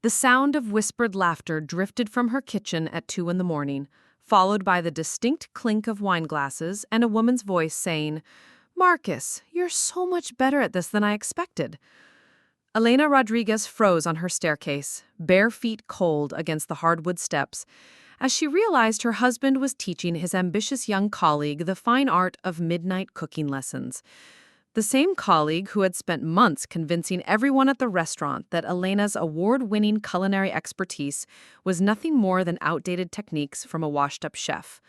The sound of whispered laughter drifted from her kitchen at 2 in the morning, followed by the distinct clink of wine glasses and a woman's voice saying, "Marcus, you're so much better at this than I expected." Elena Rodriguez froze on her staircase, bare feet cold against the hardwood steps, as she realized her husband was teaching his ambitious young colleague the fine art of midnight cooking lessons. The same colleague who had spent months convincing everyone at the restaurant that Elena's award-winning culinary expertise was nothing more than outdated techniques from a washed-up chef.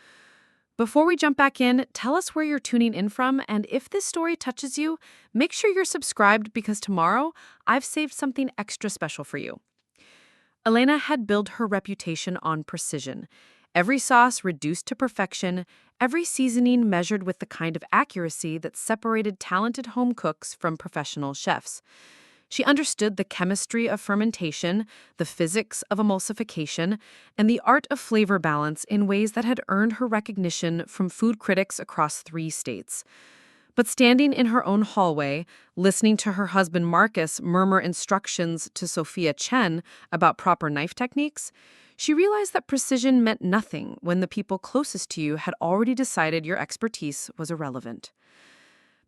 Before we jump back in, tell us where you're tuning in from, and if this story touches you, make sure you're subscribed because tomorrow I've saved something extra special for you. Elena had built her reputation on precision. Every sauce reduced to perfection, every seasoning measured with the kind of accuracy that separated talented home cooks from professional chefs. She understood the chemistry of fermentation, the physics of emulsification, and the art of flavor balance in ways that had earned her recognition from food critics across 3 states. But standing in her own hallway, listening to her husband Marcus murmur instructions to Sophia Chen about proper knife techniques, she realized that precision meant nothing when the people closest to you had already decided your expertise was irrelevant.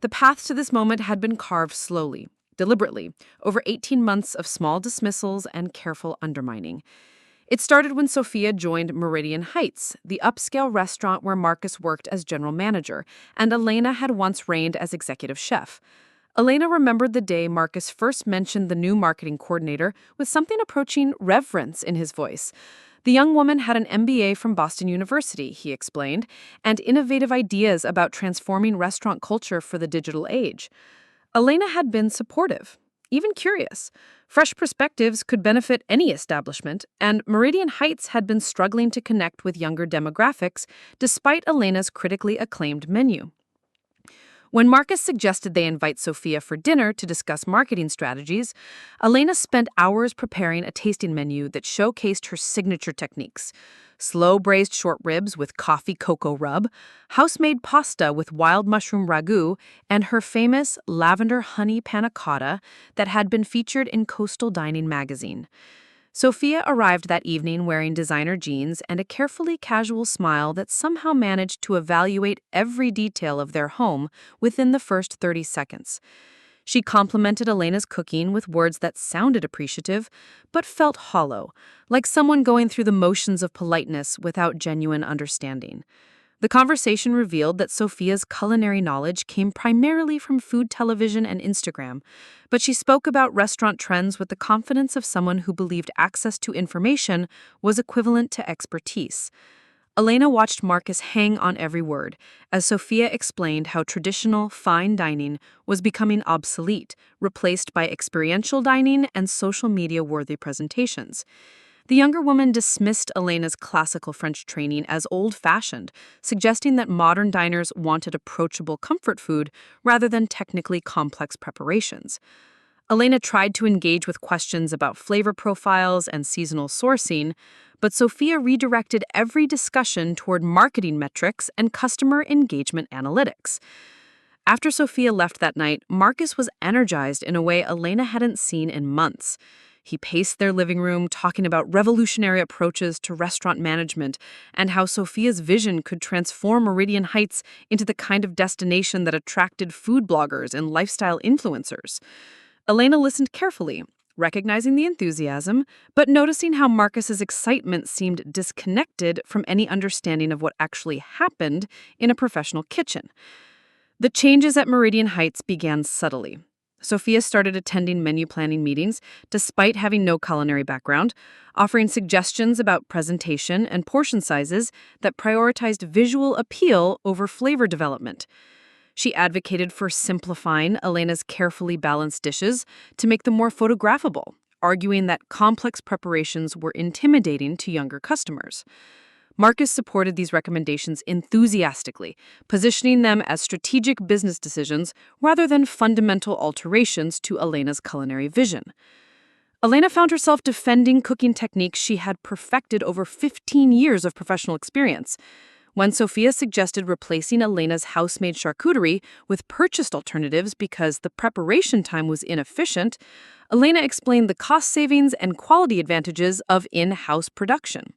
The path to this moment had been carved slowly, deliberately, over 18 months of small dismissals and careful undermining. It started when Sophia joined Meridian Heights, the upscale restaurant where Marcus worked as general manager, and Elena had once reigned as executive chef. Elena remembered the day Marcus first mentioned the new marketing coordinator with something approaching reverence in his voice. The young woman had an MBA from Boston University, he explained, and innovative ideas about transforming restaurant culture for the digital age. Elena had been supportive, even curious. Fresh perspectives could benefit any establishment, and Meridian Heights had been struggling to connect with younger demographics despite Elena's critically acclaimed menu. When Marcus suggested they invite Sophia for dinner to discuss marketing strategies, Elena spent hours preparing a tasting menu that showcased her signature techniques: slow-braised short ribs with coffee cocoa rub, house-made pasta with wild mushroom ragu, and her famous lavender honey panna cotta that had been featured in Coastal Dining magazine. Sophia arrived that evening wearing designer jeans and a carefully casual smile that somehow managed to evaluate every detail of their home within the first 30 seconds. She complimented Elena's cooking with words that sounded appreciative, but felt hollow, like someone going through the motions of politeness without genuine understanding. The conversation revealed that Sophia's culinary knowledge came primarily from food television and Instagram, but she spoke about restaurant trends with the confidence of someone who believed access to information was equivalent to expertise. Elena watched Marcus hang on every word as Sophia explained how traditional fine dining was becoming obsolete, replaced by experiential dining and social media-worthy presentations. The younger woman dismissed Elena's classical French training as old-fashioned, suggesting that modern diners wanted approachable comfort food rather than technically complex preparations. Elena tried to engage with questions about flavor profiles and seasonal sourcing, but Sophia redirected every discussion toward marketing metrics and customer engagement analytics. After Sophia left that night, Marcus was energized in a way Elena hadn't seen in months. He paced their living room, talking about revolutionary approaches to restaurant management and how Sophia's vision could transform Meridian Heights into the kind of destination that attracted food bloggers and lifestyle influencers. Elena listened carefully, recognizing the enthusiasm, but noticing how Marcus's excitement seemed disconnected from any understanding of what actually happened in a professional kitchen. The changes at Meridian Heights began subtly. Sophia started attending menu planning meetings despite having no culinary background, offering suggestions about presentation and portion sizes that prioritized visual appeal over flavor development. She advocated for simplifying Elena's carefully balanced dishes to make them more photographable, arguing that complex preparations were intimidating to younger customers. Marcus supported these recommendations enthusiastically, positioning them as strategic business decisions rather than fundamental alterations to Elena's culinary vision. Elena found herself defending cooking techniques she had perfected over 15 years of professional experience. When Sophia suggested replacing Elena's house-made charcuterie with purchased alternatives because the preparation time was inefficient, Elena explained the cost savings and quality advantages of in-house production.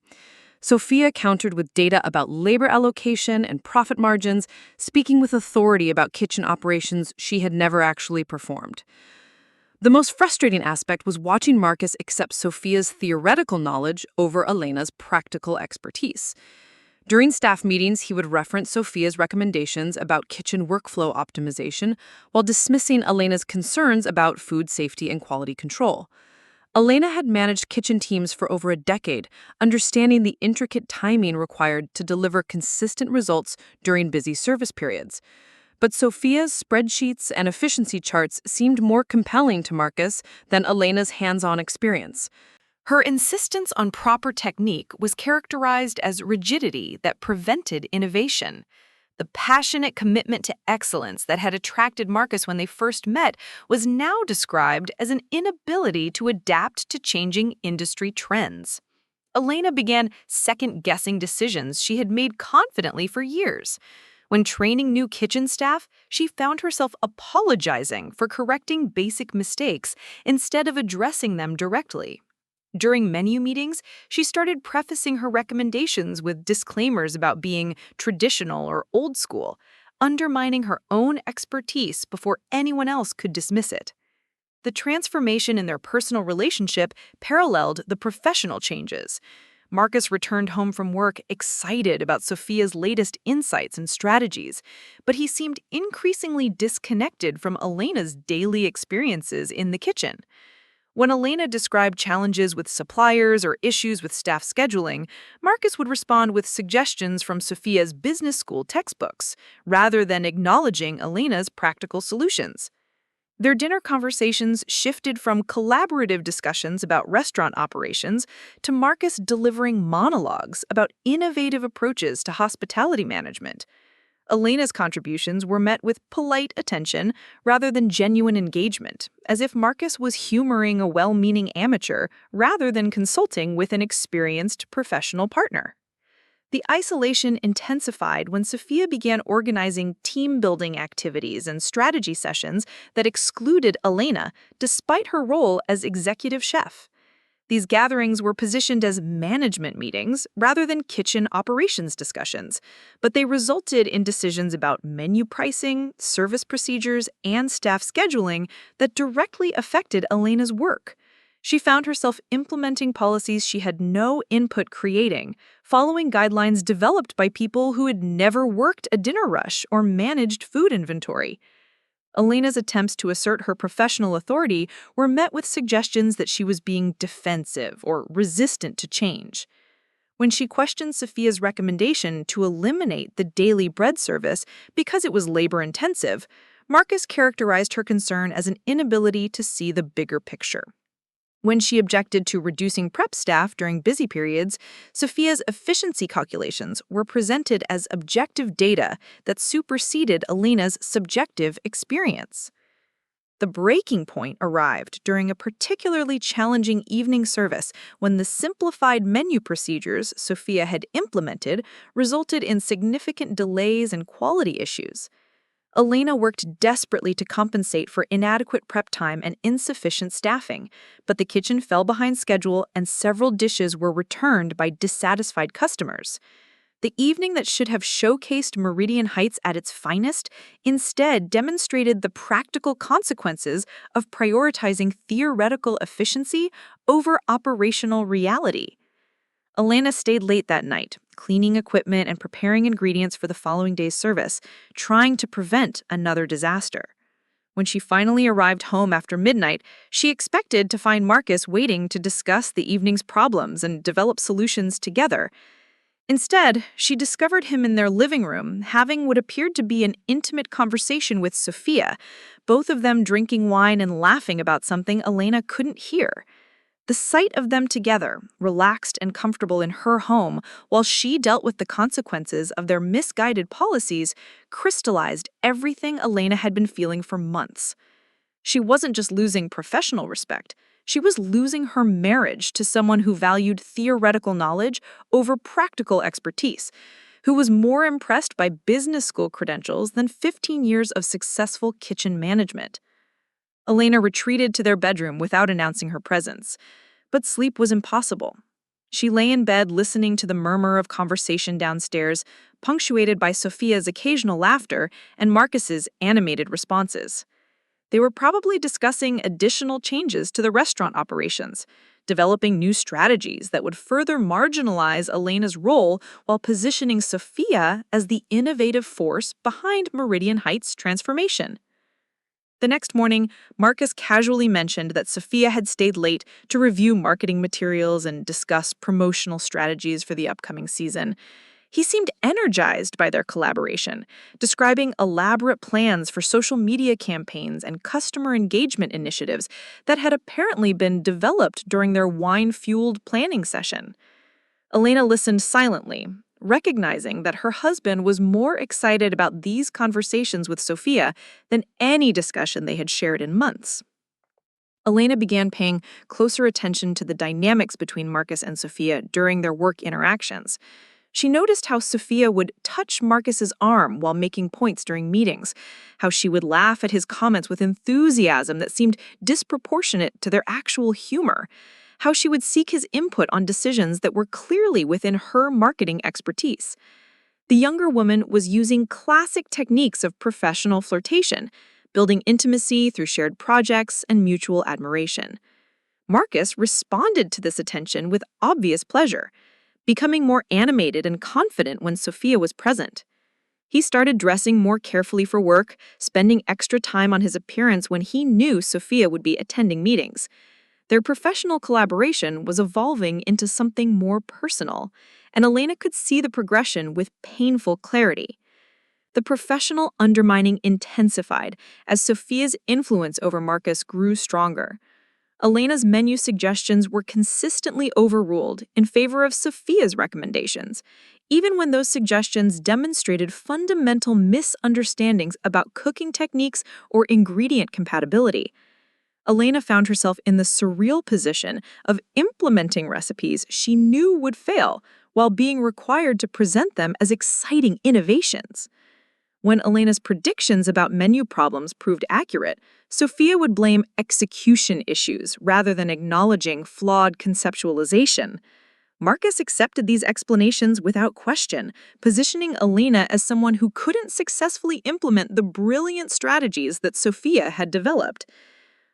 Sophia countered with data about labor allocation and profit margins, speaking with authority about kitchen operations she had never actually performed. The most frustrating aspect was watching Marcus accept Sophia's theoretical knowledge over Elena's practical expertise. During staff meetings, he would reference Sophia's recommendations about kitchen workflow optimization while dismissing Elena's concerns about food safety and quality control. Elena had managed kitchen teams for over a decade, understanding the intricate timing required to deliver consistent results during busy service periods. But Sophia's spreadsheets and efficiency charts seemed more compelling to Marcus than Elena's hands-on experience. Her insistence on proper technique was characterized as rigidity that prevented innovation. The passionate commitment to excellence that had attracted Marcus when they first met was now described as an inability to adapt to changing industry trends. Elena began second-guessing decisions she had made confidently for years. When training new kitchen staff, she found herself apologizing for correcting basic mistakes instead of addressing them directly. During menu meetings, she started prefacing her recommendations with disclaimers about being traditional or old school, undermining her own expertise before anyone else could dismiss it. The transformation in their personal relationship paralleled the professional changes. Marcus returned home from work excited about Sophia's latest insights and strategies, but he seemed increasingly disconnected from Elena's daily experiences in the kitchen. When Elena described challenges with suppliers or issues with staff scheduling, Marcus would respond with suggestions from Sophia's business school textbooks, rather than acknowledging Elena's practical solutions. Their dinner conversations shifted from collaborative discussions about restaurant operations to Marcus delivering monologues about innovative approaches to hospitality management. Elena's contributions were met with polite attention rather than genuine engagement, as if Marcus was humoring a well-meaning amateur rather than consulting with an experienced professional partner. The isolation intensified when Sophia began organizing team-building activities and strategy sessions that excluded Elena, despite her role as executive chef. These gatherings were positioned as management meetings rather than kitchen operations discussions, but they resulted in decisions about menu pricing, service procedures, and staff scheduling that directly affected Elena's work. She found herself implementing policies she had no input creating, following guidelines developed by people who had never worked a dinner rush or managed food inventory. Elena's attempts to assert her professional authority were met with suggestions that she was being defensive or resistant to change. When she questioned Sophia's recommendation to eliminate the daily bread service because it was labor-intensive, Marcus characterized her concern as an inability to see the bigger picture. When she objected to reducing prep staff during busy periods, Sophia's efficiency calculations were presented as objective data that superseded Elena's subjective experience. The breaking point arrived during a particularly challenging evening service when the simplified menu procedures Sophia had implemented resulted in significant delays and quality issues. Elena worked desperately to compensate for inadequate prep time and insufficient staffing, but the kitchen fell behind schedule and several dishes were returned by dissatisfied customers. The evening that should have showcased Meridian Heights at its finest instead demonstrated the practical consequences of prioritizing theoretical efficiency over operational reality. Elena stayed late that night, cleaning equipment and preparing ingredients for the following day's service, trying to prevent another disaster. When she finally arrived home after midnight, she expected to find Marcus waiting to discuss the evening's problems and develop solutions together. Instead, she discovered him in their living room, having what appeared to be an intimate conversation with Sophia, both of them drinking wine and laughing about something Elena couldn't hear. The sight of them together, relaxed and comfortable in her home, while she dealt with the consequences of their misguided policies, crystallized everything Elena had been feeling for months. She wasn't just losing professional respect, she was losing her marriage to someone who valued theoretical knowledge over practical expertise, who was more impressed by business school credentials than 15 years of successful kitchen management. Elena retreated to their bedroom without announcing her presence, but sleep was impossible. She lay in bed listening to the murmur of conversation downstairs, punctuated by Sophia's occasional laughter and Marcus's animated responses. They were probably discussing additional changes to the restaurant operations, developing new strategies that would further marginalize Elena's role while positioning Sophia as the innovative force behind Meridian Heights' transformation. The next morning, Marcus casually mentioned that Sophia had stayed late to review marketing materials and discuss promotional strategies for the upcoming season. He seemed energized by their collaboration, describing elaborate plans for social media campaigns and customer engagement initiatives that had apparently been developed during their wine-fueled planning session. Elena listened silently, recognizing that her husband was more excited about these conversations with Sophia than any discussion they had shared in months. Elena began paying closer attention to the dynamics between Marcus and Sophia during their work interactions. She noticed how Sophia would touch Marcus's arm while making points during meetings, how she would laugh at his comments with enthusiasm that seemed disproportionate to their actual humor, how she would seek his input on decisions that were clearly within her marketing expertise. The younger woman was using classic techniques of professional flirtation, building intimacy through shared projects and mutual admiration. Marcus responded to this attention with obvious pleasure, becoming more animated and confident when Sophia was present. He started dressing more carefully for work, spending extra time on his appearance when he knew Sophia would be attending meetings. Their professional collaboration was evolving into something more personal, and Elena could see the progression with painful clarity. The professional undermining intensified as Sophia's influence over Marcus grew stronger. Elena's menu suggestions were consistently overruled in favor of Sophia's recommendations, even when those suggestions demonstrated fundamental misunderstandings about cooking techniques or ingredient compatibility. Elena found herself in the surreal position of implementing recipes she knew would fail while being required to present them as exciting innovations. When Elena's predictions about menu problems proved accurate, Sophia would blame execution issues rather than acknowledging flawed conceptualization. Marcus accepted these explanations without question, positioning Elena as someone who couldn't successfully implement the brilliant strategies that Sophia had developed.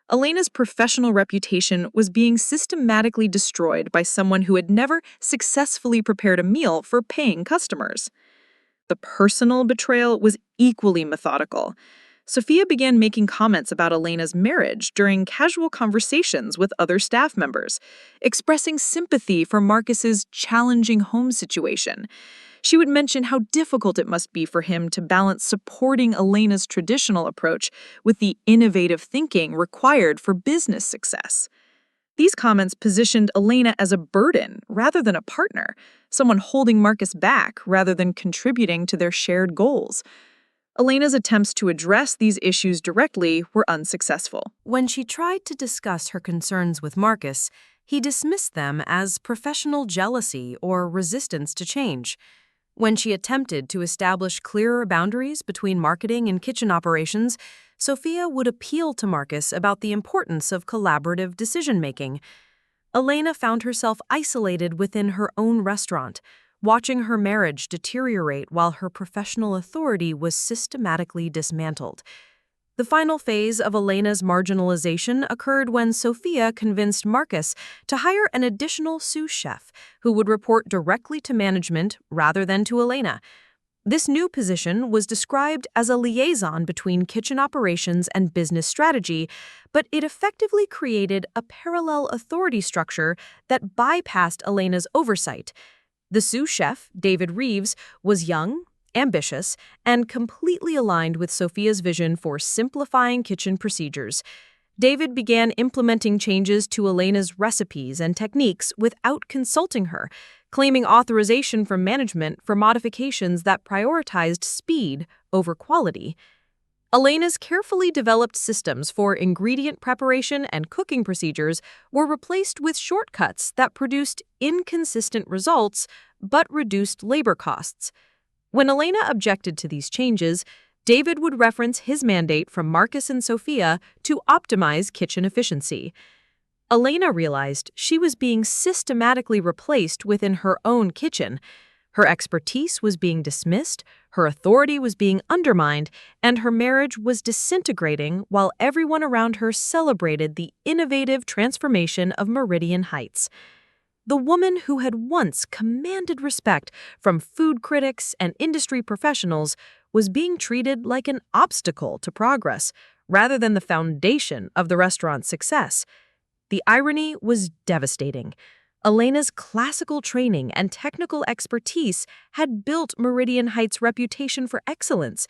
Elena's professional reputation was being systematically destroyed by someone who had never successfully prepared a meal for paying customers. The personal betrayal was equally methodical. Sophia began making comments about Elena's marriage during casual conversations with other staff members, expressing sympathy for Marcus's challenging home situation. She would mention how difficult it must be for him to balance supporting Elena's traditional approach with the innovative thinking required for business success. These comments positioned Elena as a burden rather than a partner, someone holding Marcus back rather than contributing to their shared goals. Elena's attempts to address these issues directly were unsuccessful. When she tried to discuss her concerns with Marcus, he dismissed them as professional jealousy or resistance to change. When she attempted to establish clearer boundaries between marketing and kitchen operations, Sophia would appeal to Marcus about the importance of collaborative decision-making. Elena found herself isolated within her own restaurant, watching her marriage deteriorate while her professional authority was systematically dismantled. The final phase of Elena's marginalization occurred when Sophia convinced Marcus to hire an additional sous chef who would report directly to management rather than to Elena. This new position was described as a liaison between kitchen operations and business strategy, but it effectively created a parallel authority structure that bypassed Elena's oversight. The sous chef, David Reeves, was young, ambitious, and completely aligned with Sophia's vision for simplifying kitchen procedures. David began implementing changes to Elena's recipes and techniques without consulting her, claiming authorization from management for modifications that prioritized speed over quality. Elena's carefully developed systems for ingredient preparation and cooking procedures were replaced with shortcuts that produced inconsistent results but reduced labor costs. When Elena objected to these changes, David would reference his mandate from Marcus and Sophia to optimize kitchen efficiency. Elena realized she was being systematically replaced within her own kitchen. Her expertise was being dismissed, her authority was being undermined, and her marriage was disintegrating while everyone around her celebrated the innovative transformation of Meridian Heights. The woman who had once commanded respect from food critics and industry professionals was being treated like an obstacle to progress rather than the foundation of the restaurant's success. The irony was devastating. Elena's classical training and technical expertise had built Meridian Heights' reputation for excellence,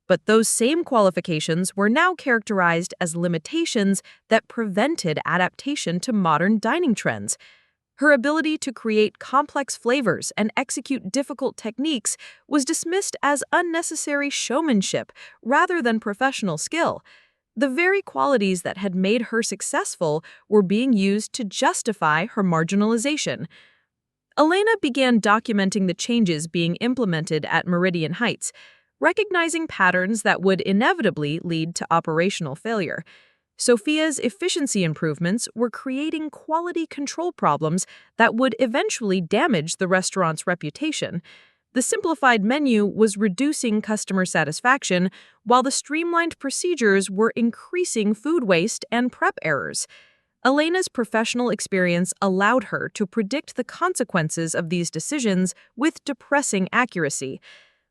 but those same qualifications were now characterized as limitations that prevented adaptation to modern dining trends. Her ability to create complex flavors and execute difficult techniques was dismissed as unnecessary showmanship rather than professional skill. The very qualities that had made her successful were being used to justify her marginalization. Elena began documenting the changes being implemented at Meridian Heights, recognizing patterns that would inevitably lead to operational failure. Sophia's efficiency improvements were creating quality control problems that would eventually damage the restaurant's reputation. The simplified menu was reducing customer satisfaction, while the streamlined procedures were increasing food waste and prep errors. Elena's professional experience allowed her to predict the consequences of these decisions with depressing accuracy.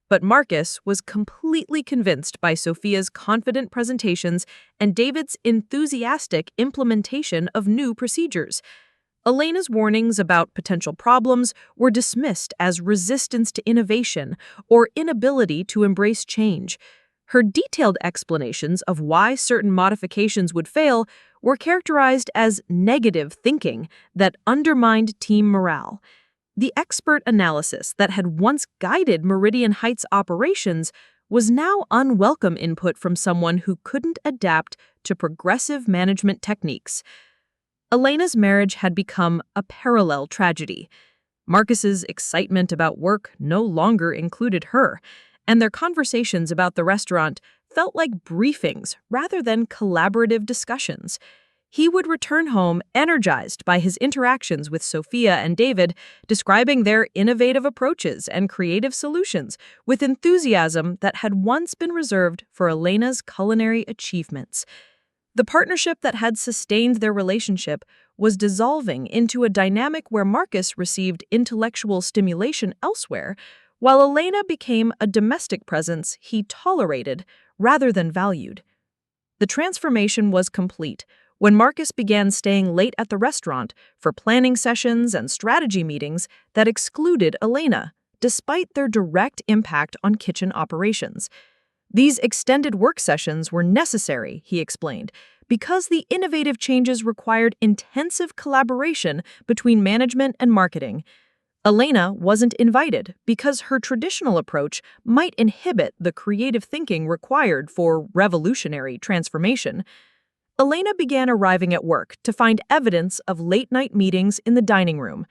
But Marcus was completely convinced by Sophia's confident presentations and David's enthusiastic implementation of new procedures. Elena's warnings about potential problems were dismissed as resistance to innovation or inability to embrace change. Her detailed explanations of why certain modifications would fail were characterized as negative thinking that undermined team morale. The expert analysis that had once guided Meridian Heights operations was now unwelcome input from someone who couldn't adapt to progressive management techniques. Elena's marriage had become a parallel tragedy. Marcus's excitement about work no longer included her, and their conversations about the restaurant felt like briefings rather than collaborative discussions. He would return home energized by his interactions with Sophia and David, describing their innovative approaches and creative solutions with enthusiasm that had once been reserved for Elena's culinary achievements. The partnership that had sustained their relationship was dissolving into a dynamic where Marcus received intellectual stimulation elsewhere, while Elena became a domestic presence he tolerated rather than valued. The transformation was complete when Marcus began staying late at the restaurant for planning sessions and strategy meetings that excluded Elena, despite their direct impact on kitchen operations. These extended work sessions were necessary, he explained, because the innovative changes required intensive collaboration between management and marketing. Elena wasn't invited because her traditional approach might inhibit the creative thinking required for revolutionary transformation. Elena began arriving at work to find evidence of late-night meetings in the dining room,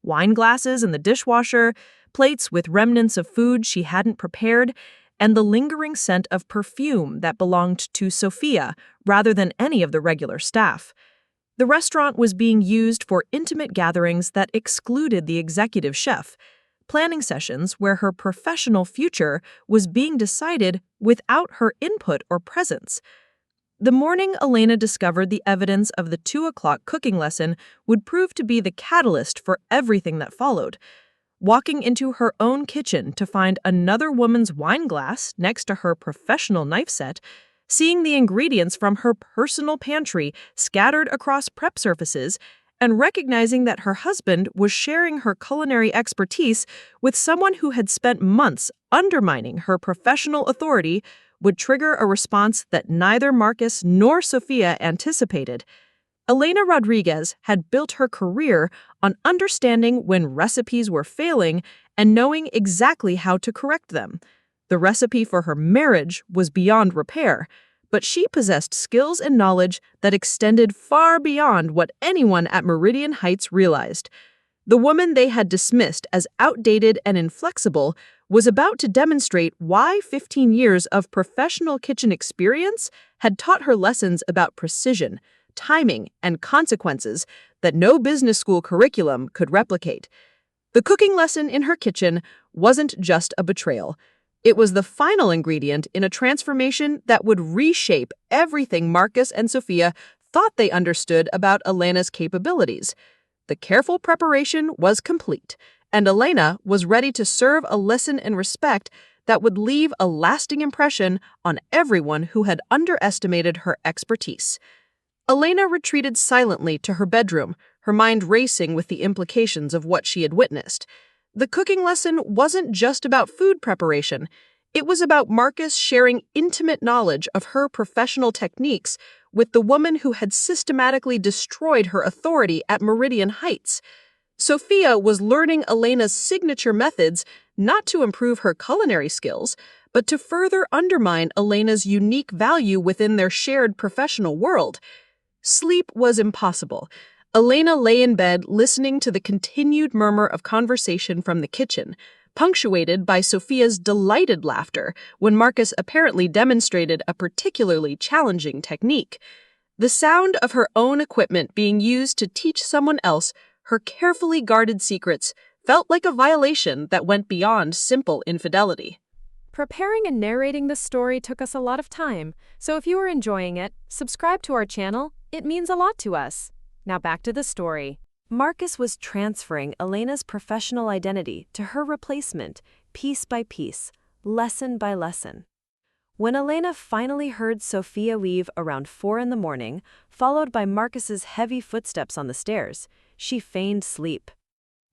wine glasses in the dishwasher, plates with remnants of food she hadn't prepared, and the lingering scent of perfume that belonged to Sophia rather than any of the regular staff. The restaurant was being used for intimate gatherings that excluded the executive chef, planning sessions where her professional future was being decided without her input or presence. The morning Elena discovered the evidence of the 2 o'clock cooking lesson would prove to be the catalyst for everything that followed. Walking into her own kitchen to find another woman's wine glass next to her professional knife set, seeing the ingredients from her personal pantry scattered across prep surfaces, and recognizing that her husband was sharing her culinary expertise with someone who had spent months undermining her professional authority would trigger a response that neither Marcus nor Sophia anticipated. Elena Rodriguez had built her career on understanding when recipes were failing and knowing exactly how to correct them. The recipe for her marriage was beyond repair, but she possessed skills and knowledge that extended far beyond what anyone at Meridian Heights realized. The woman they had dismissed as outdated and inflexible was about to demonstrate why 15 years of professional kitchen experience had taught her lessons about precision, timing, and consequences that no business school curriculum could replicate. The cooking lesson in her kitchen wasn't just a betrayal. It was the final ingredient in a transformation that would reshape everything Marcus and Sophia thought they understood about Elena's capabilities. The careful preparation was complete, and Elena was ready to serve a lesson in respect that would leave a lasting impression on everyone who had underestimated her expertise. Elena retreated silently to her bedroom, her mind racing with the implications of what she had witnessed. The cooking lesson wasn't just about food preparation. It was about Marcus sharing intimate knowledge of her professional techniques with the woman who had systematically destroyed her authority at Meridian Heights. Sophia was learning Elena's signature methods not to improve her culinary skills, but to further undermine Elena's unique value within their shared professional world. Sleep was impossible. Elena lay in bed listening to the continued murmur of conversation from the kitchen, punctuated by Sophia's delighted laughter when Marcus apparently demonstrated a particularly challenging technique. The sound of her own equipment being used to teach someone else her carefully guarded secrets felt like a violation that went beyond simple infidelity. Preparing and narrating this story took us a lot of time, so if you are enjoying it, subscribe to our channel. It means a lot to us. Now back to the story. Marcus was transferring Elena's professional identity to her replacement, piece by piece, lesson by lesson. When Elena finally heard Sophia leave around 4 in the morning, followed by Marcus's heavy footsteps on the stairs, she feigned sleep.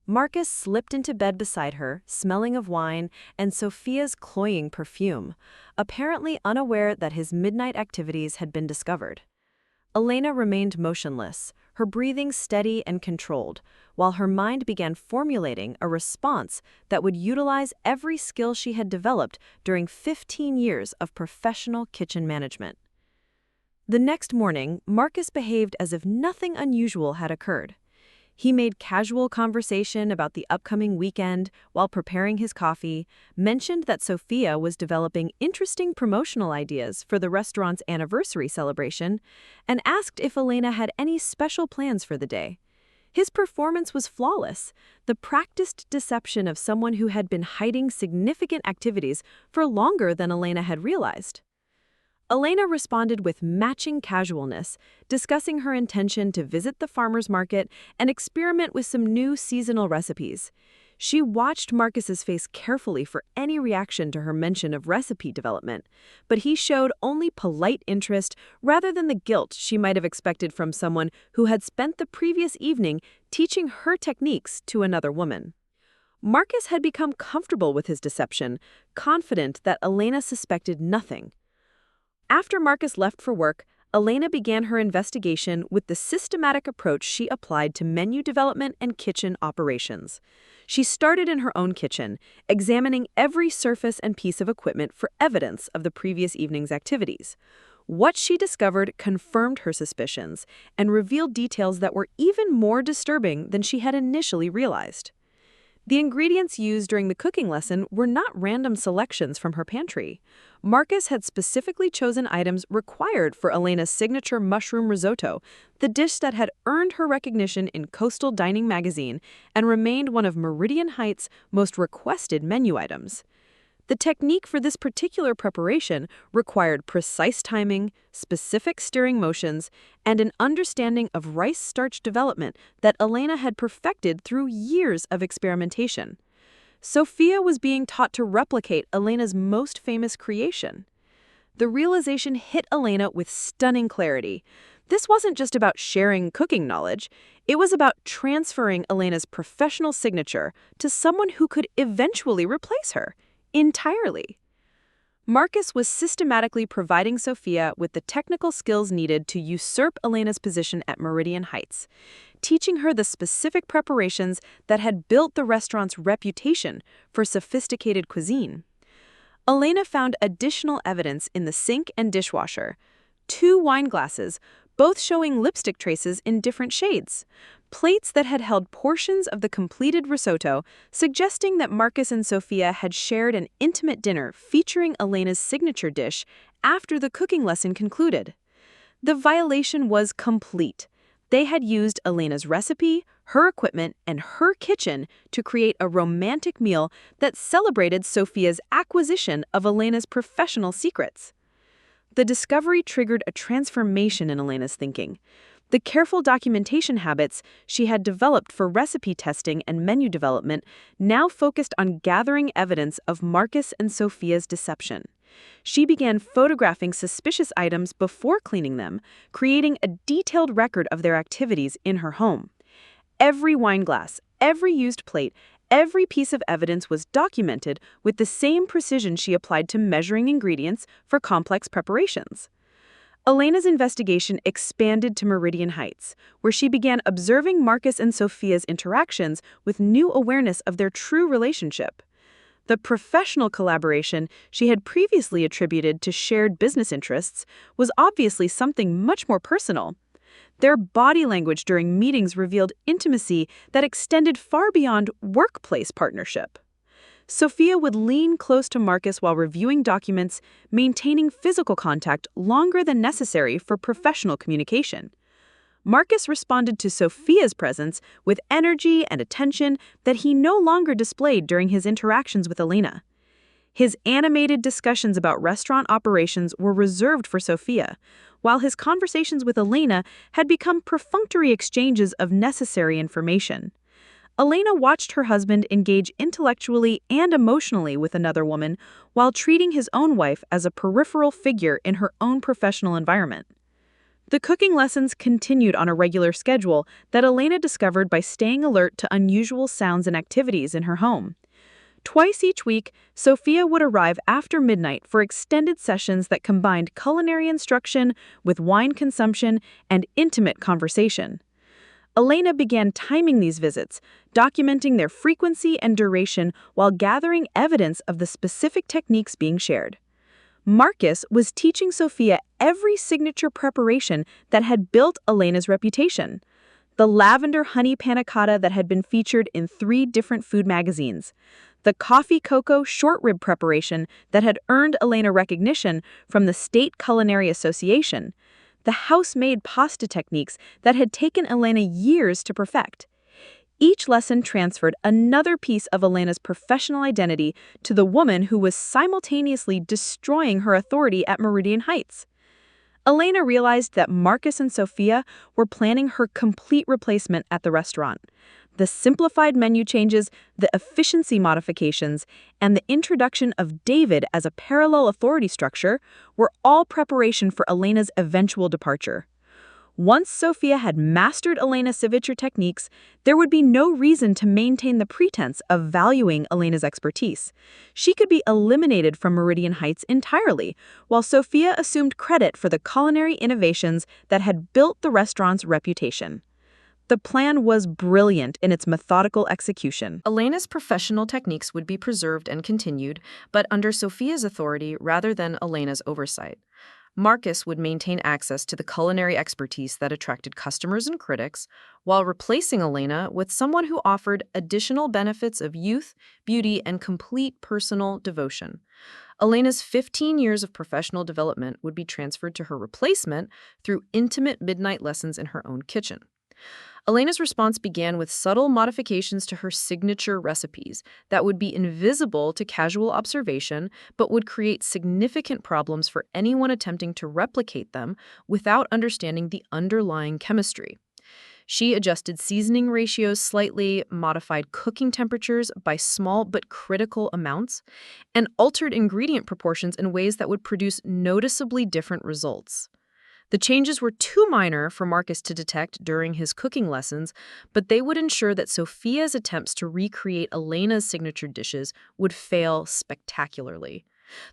Marcus slipped into bed beside her, smelling of wine and Sophia's cloying perfume, apparently unaware that his midnight activities had been discovered. Elena remained motionless, her breathing steady and controlled, while her mind began formulating a response that would utilize every skill she had developed during 15 years of professional kitchen management. The next morning, Marcus behaved as if nothing unusual had occurred. He made casual conversation about the upcoming weekend while preparing his coffee, mentioned that Sophia was developing interesting promotional ideas for the restaurant's anniversary celebration, and asked if Elena had any special plans for the day. His performance was flawless, the practiced deception of someone who had been hiding significant activities for longer than Elena had realized. Elena responded with matching casualness, discussing her intention to visit the farmer's market and experiment with some new seasonal recipes. She watched Marcus's face carefully for any reaction to her mention of recipe development, but he showed only polite interest rather than the guilt she might have expected from someone who had spent the previous evening teaching her techniques to another woman. Marcus had become comfortable with his deception, confident that Elena suspected nothing. After Marcus left for work, Elena began her investigation with the systematic approach she applied to menu development and kitchen operations. She started in her own kitchen, examining every surface and piece of equipment for evidence of the previous evening's activities. What she discovered confirmed her suspicions and revealed details that were even more disturbing than she had initially realized. The ingredients used during the cooking lesson were not random selections from her pantry. Marcus had specifically chosen items required for Elena's signature mushroom risotto, the dish that had earned her recognition in Coastal Dining magazine and remained one of Meridian Heights' most requested menu items. The technique for this particular preparation required precise timing, specific stirring motions, and an understanding of rice starch development that Elena had perfected through years of experimentation. Sophia was being taught to replicate Elena's most famous creation. The realization hit Elena with stunning clarity. This wasn't just about sharing cooking knowledge, it was about transferring Elena's professional signature to someone who could eventually replace her entirely. Marcus was systematically providing Sophia with the technical skills needed to usurp Elena's position at Meridian Heights, teaching her the specific preparations that had built the restaurant's reputation for sophisticated cuisine. Elena found additional evidence in the sink and dishwasher, 2 wine glasses, both showing lipstick traces in different shades, plates that had held portions of the completed risotto, suggesting that Marcus and Sophia had shared an intimate dinner featuring Elena's signature dish after the cooking lesson concluded. The violation was complete. They had used Elena's recipe, her equipment, and her kitchen to create a romantic meal that celebrated Sophia's acquisition of Elena's professional secrets. The discovery triggered a transformation in Elena's thinking. The careful documentation habits she had developed for recipe testing and menu development now focused on gathering evidence of Marcus and Sophia's deception. She began photographing suspicious items before cleaning them, creating a detailed record of their activities in her home. Every wine glass, every used plate, every piece of evidence was documented with the same precision she applied to measuring ingredients for complex preparations. Elena's investigation expanded to Meridian Heights, where she began observing Marcus and Sophia's interactions with new awareness of their true relationship. The professional collaboration she had previously attributed to shared business interests was obviously something much more personal. Their body language during meetings revealed intimacy that extended far beyond workplace partnership. Sophia would lean close to Marcus while reviewing documents, maintaining physical contact longer than necessary for professional communication. Marcus responded to Sophia's presence with energy and attention that he no longer displayed during his interactions with Elena. His animated discussions about restaurant operations were reserved for Sophia, while his conversations with Elena had become perfunctory exchanges of necessary information. Elena watched her husband engage intellectually and emotionally with another woman while treating his own wife as a peripheral figure in her own professional environment. The cooking lessons continued on a regular schedule that Elena discovered by staying alert to unusual sounds and activities in her home. Twice each week, Sophia would arrive after midnight for extended sessions that combined culinary instruction with wine consumption and intimate conversation. Elena began timing these visits, documenting their frequency and duration while gathering evidence of the specific techniques being shared. Marcus was teaching Sophia every signature preparation that had built Elena's reputation. The lavender honey panna cotta that had been featured in 3 different food magazines. The coffee cocoa short rib preparation that had earned Elena recognition from the State Culinary Association. The house-made pasta techniques that had taken Elena years to perfect. Each lesson transferred another piece of Elena's professional identity to the woman who was simultaneously destroying her authority at Meridian Heights. Elena realized that Marcus and Sophia were planning her complete replacement at the restaurant. The simplified menu changes, the efficiency modifications, and the introduction of David as a parallel authority structure were all preparation for Elena's eventual departure. Once Sophia had mastered Elena's signature techniques, there would be no reason to maintain the pretense of valuing Elena's expertise. She could be eliminated from Meridian Heights entirely, while Sophia assumed credit for the culinary innovations that had built the restaurant's reputation. The plan was brilliant in its methodical execution. Elena's professional techniques would be preserved and continued, but under Sophia's authority rather than Elena's oversight. Marcus would maintain access to the culinary expertise that attracted customers and critics, while replacing Elena with someone who offered additional benefits of youth, beauty, and complete personal devotion. Elena's 15 years of professional development would be transferred to her replacement through intimate midnight lessons in her own kitchen. Elena's response began with subtle modifications to her signature recipes that would be invisible to casual observation but would create significant problems for anyone attempting to replicate them without understanding the underlying chemistry. She adjusted seasoning ratios slightly, modified cooking temperatures by small but critical amounts, and altered ingredient proportions in ways that would produce noticeably different results. The changes were too minor for Marcus to detect during his cooking lessons, but they would ensure that Sophia's attempts to recreate Elena's signature dishes would fail spectacularly.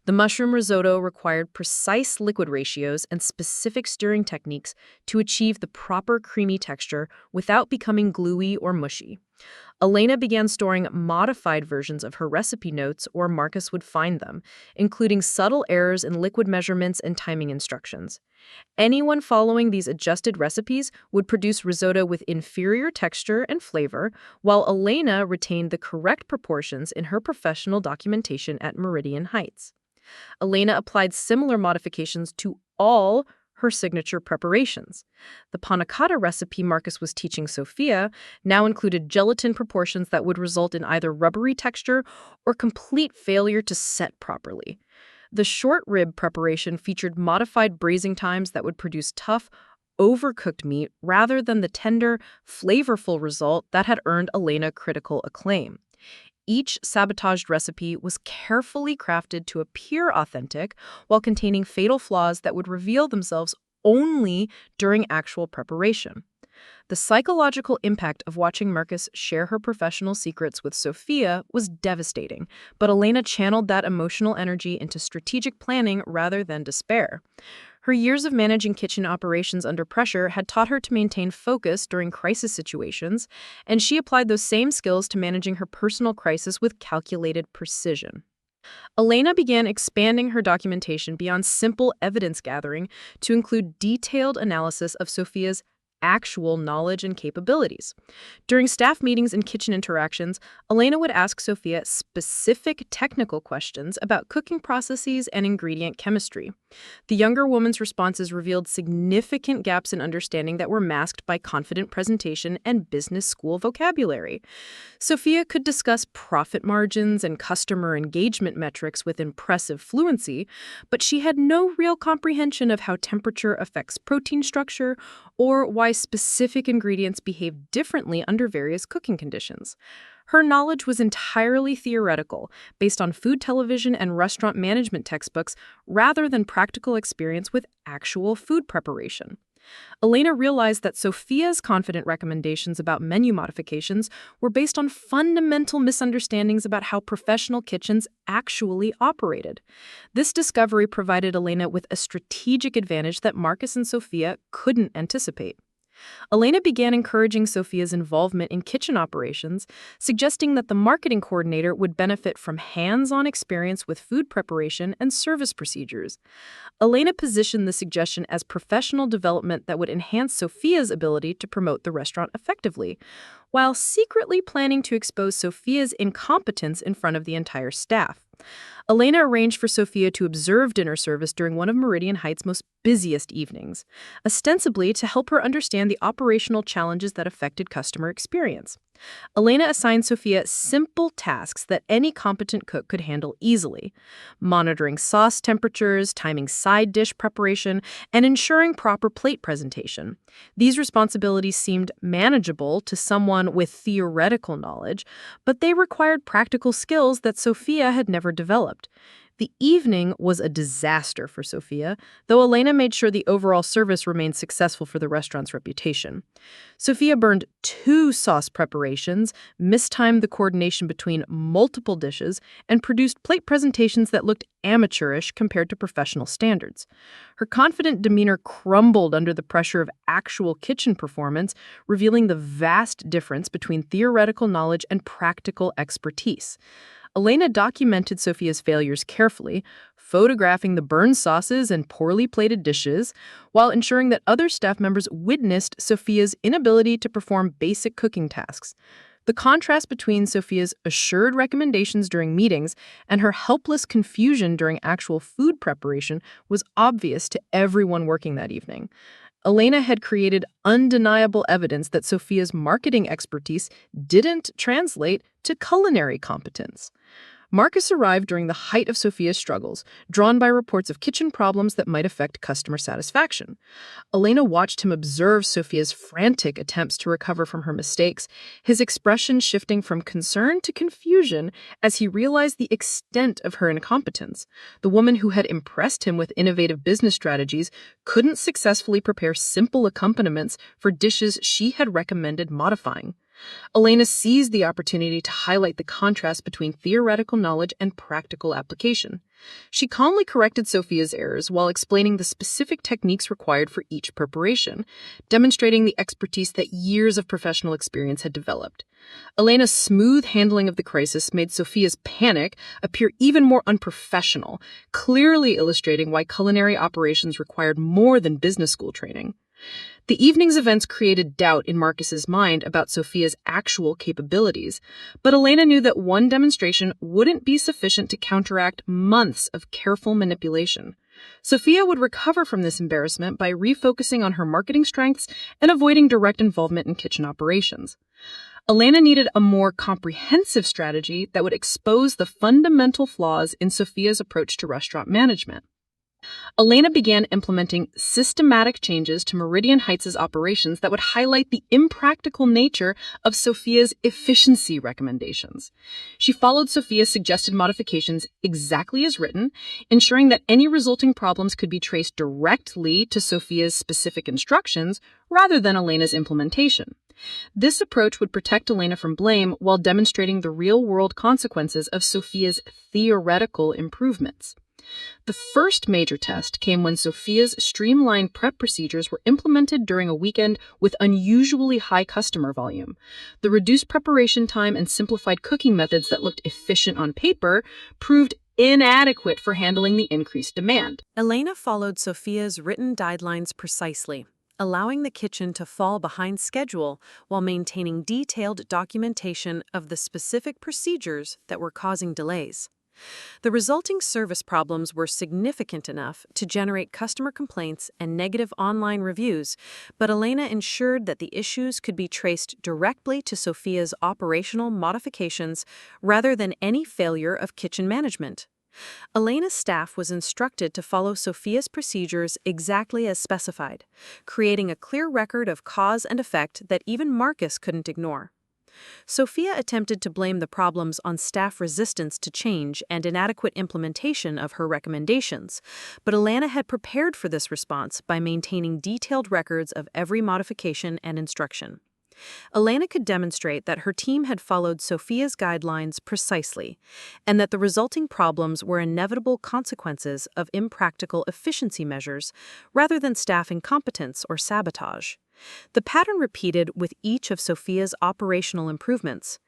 The mushroom risotto required precise liquid ratios and specific stirring techniques to achieve the proper creamy texture without becoming gluey or mushy. Elena began storing modified versions of her recipe notes, or Marcus would find them, including subtle errors in liquid measurements and timing instructions. Anyone following these adjusted recipes would produce risotto with inferior texture and flavor, while Elena retained the correct proportions in her professional documentation at Meridian Heights. Elena applied similar modifications to all her signature preparations. The panna cotta recipe Marcus was teaching Sophia now included gelatin proportions that would result in either rubbery texture or complete failure to set properly. The short rib preparation featured modified braising times that would produce tough, overcooked meat rather than the tender, flavorful result that had earned Elena critical acclaim. Each sabotaged recipe was carefully crafted to appear authentic while containing fatal flaws that would reveal themselves only during actual preparation. The psychological impact of watching Marcus share her professional secrets with Sophia was devastating, but Elena channeled that emotional energy into strategic planning rather than despair. Her years of managing kitchen operations under pressure had taught her to maintain focus during crisis situations, and she applied those same skills to managing her personal crisis with calculated precision. Elena began expanding her documentation beyond simple evidence gathering to include detailed analysis of Sophia's actual knowledge and capabilities. During staff meetings and kitchen interactions, Elena would ask Sophia specific technical questions about cooking processes and ingredient chemistry. The younger woman's responses revealed significant gaps in understanding that were masked by confident presentation and business school vocabulary. Sophia could discuss profit margins and customer engagement metrics with impressive fluency, but she had no real comprehension of how temperature affects protein structure or why specific ingredients behave differently under various cooking conditions. Her knowledge was entirely theoretical, based on food television and restaurant management textbooks, rather than practical experience with actual food preparation. Elena realized that Sophia's confident recommendations about menu modifications were based on fundamental misunderstandings about how professional kitchens actually operated. This discovery provided Elena with a strategic advantage that Marcus and Sophia couldn't anticipate. Elena began encouraging Sophia's involvement in kitchen operations, suggesting that the marketing coordinator would benefit from hands-on experience with food preparation and service procedures. Elena positioned the suggestion as professional development that would enhance Sophia's ability to promote the restaurant effectively, while secretly planning to expose Sophia's incompetence in front of the entire staff. Elena arranged for Sophia to observe dinner service during one of Meridian Heights' most busiest evenings, ostensibly to help her understand the operational challenges that affected customer experience. Elena assigned Sophia simple tasks that any competent cook could handle easily: monitoring sauce temperatures, timing side dish preparation, and ensuring proper plate presentation. These responsibilities seemed manageable to someone with theoretical knowledge, but they required practical skills that Sophia had never developed. The evening was a disaster for Sophia, though Elena made sure the overall service remained successful for the restaurant's reputation. Sophia burned 2 sauce preparations, mistimed the coordination between multiple dishes, and produced plate presentations that looked amateurish compared to professional standards. Her confident demeanor crumbled under the pressure of actual kitchen performance, revealing the vast difference between theoretical knowledge and practical expertise. Elena documented Sophia's failures carefully, photographing the burned sauces and poorly plated dishes, while ensuring that other staff members witnessed Sophia's inability to perform basic cooking tasks. The contrast between Sophia's assured recommendations during meetings and her helpless confusion during actual food preparation was obvious to everyone working that evening. Elena had created undeniable evidence that Sophia's marketing expertise didn't translate to culinary competence. Marcus arrived during the height of Sophia's struggles, drawn by reports of kitchen problems that might affect customer satisfaction. Elena watched him observe Sophia's frantic attempts to recover from her mistakes, his expression shifting from concern to confusion as he realized the extent of her incompetence. The woman who had impressed him with innovative business strategies couldn't successfully prepare simple accompaniments for dishes she had recommended modifying. Elena seized the opportunity to highlight the contrast between theoretical knowledge and practical application. She calmly corrected Sophia's errors while explaining the specific techniques required for each preparation, demonstrating the expertise that years of professional experience had developed. Elena's smooth handling of the crisis made Sophia's panic appear even more unprofessional, clearly illustrating why culinary operations required more than business school training. The evening's events created doubt in Marcus's mind about Sophia's actual capabilities, but Elena knew that one demonstration wouldn't be sufficient to counteract months of careful manipulation. Sophia would recover from this embarrassment by refocusing on her marketing strengths and avoiding direct involvement in kitchen operations. Elena needed a more comprehensive strategy that would expose the fundamental flaws in Sophia's approach to restaurant management. Elena began implementing systematic changes to Meridian Heights' operations that would highlight the impractical nature of Sophia's efficiency recommendations. She followed Sophia's suggested modifications exactly as written, ensuring that any resulting problems could be traced directly to Sophia's specific instructions rather than Elena's implementation. This approach would protect Elena from blame while demonstrating the real-world consequences of Sophia's theoretical improvements. The first major test came when Sophia's streamlined prep procedures were implemented during a weekend with unusually high customer volume. The reduced preparation time and simplified cooking methods that looked efficient on paper proved inadequate for handling the increased demand. Elena followed Sophia's written guidelines precisely, allowing the kitchen to fall behind schedule while maintaining detailed documentation of the specific procedures that were causing delays. The resulting service problems were significant enough to generate customer complaints and negative online reviews, but Elena ensured that the issues could be traced directly to Sophia's operational modifications rather than any failure of kitchen management. Elena's staff was instructed to follow Sophia's procedures exactly as specified, creating a clear record of cause and effect that even Marcus couldn't ignore. Sophia attempted to blame the problems on staff resistance to change and inadequate implementation of her recommendations, but Elena had prepared for this response by maintaining detailed records of every modification and instruction. Elena could demonstrate that her team had followed Sophia's guidelines precisely, and that the resulting problems were inevitable consequences of impractical efficiency measures rather than staff incompetence or sabotage. The pattern repeated with each of Sophia's operational improvements.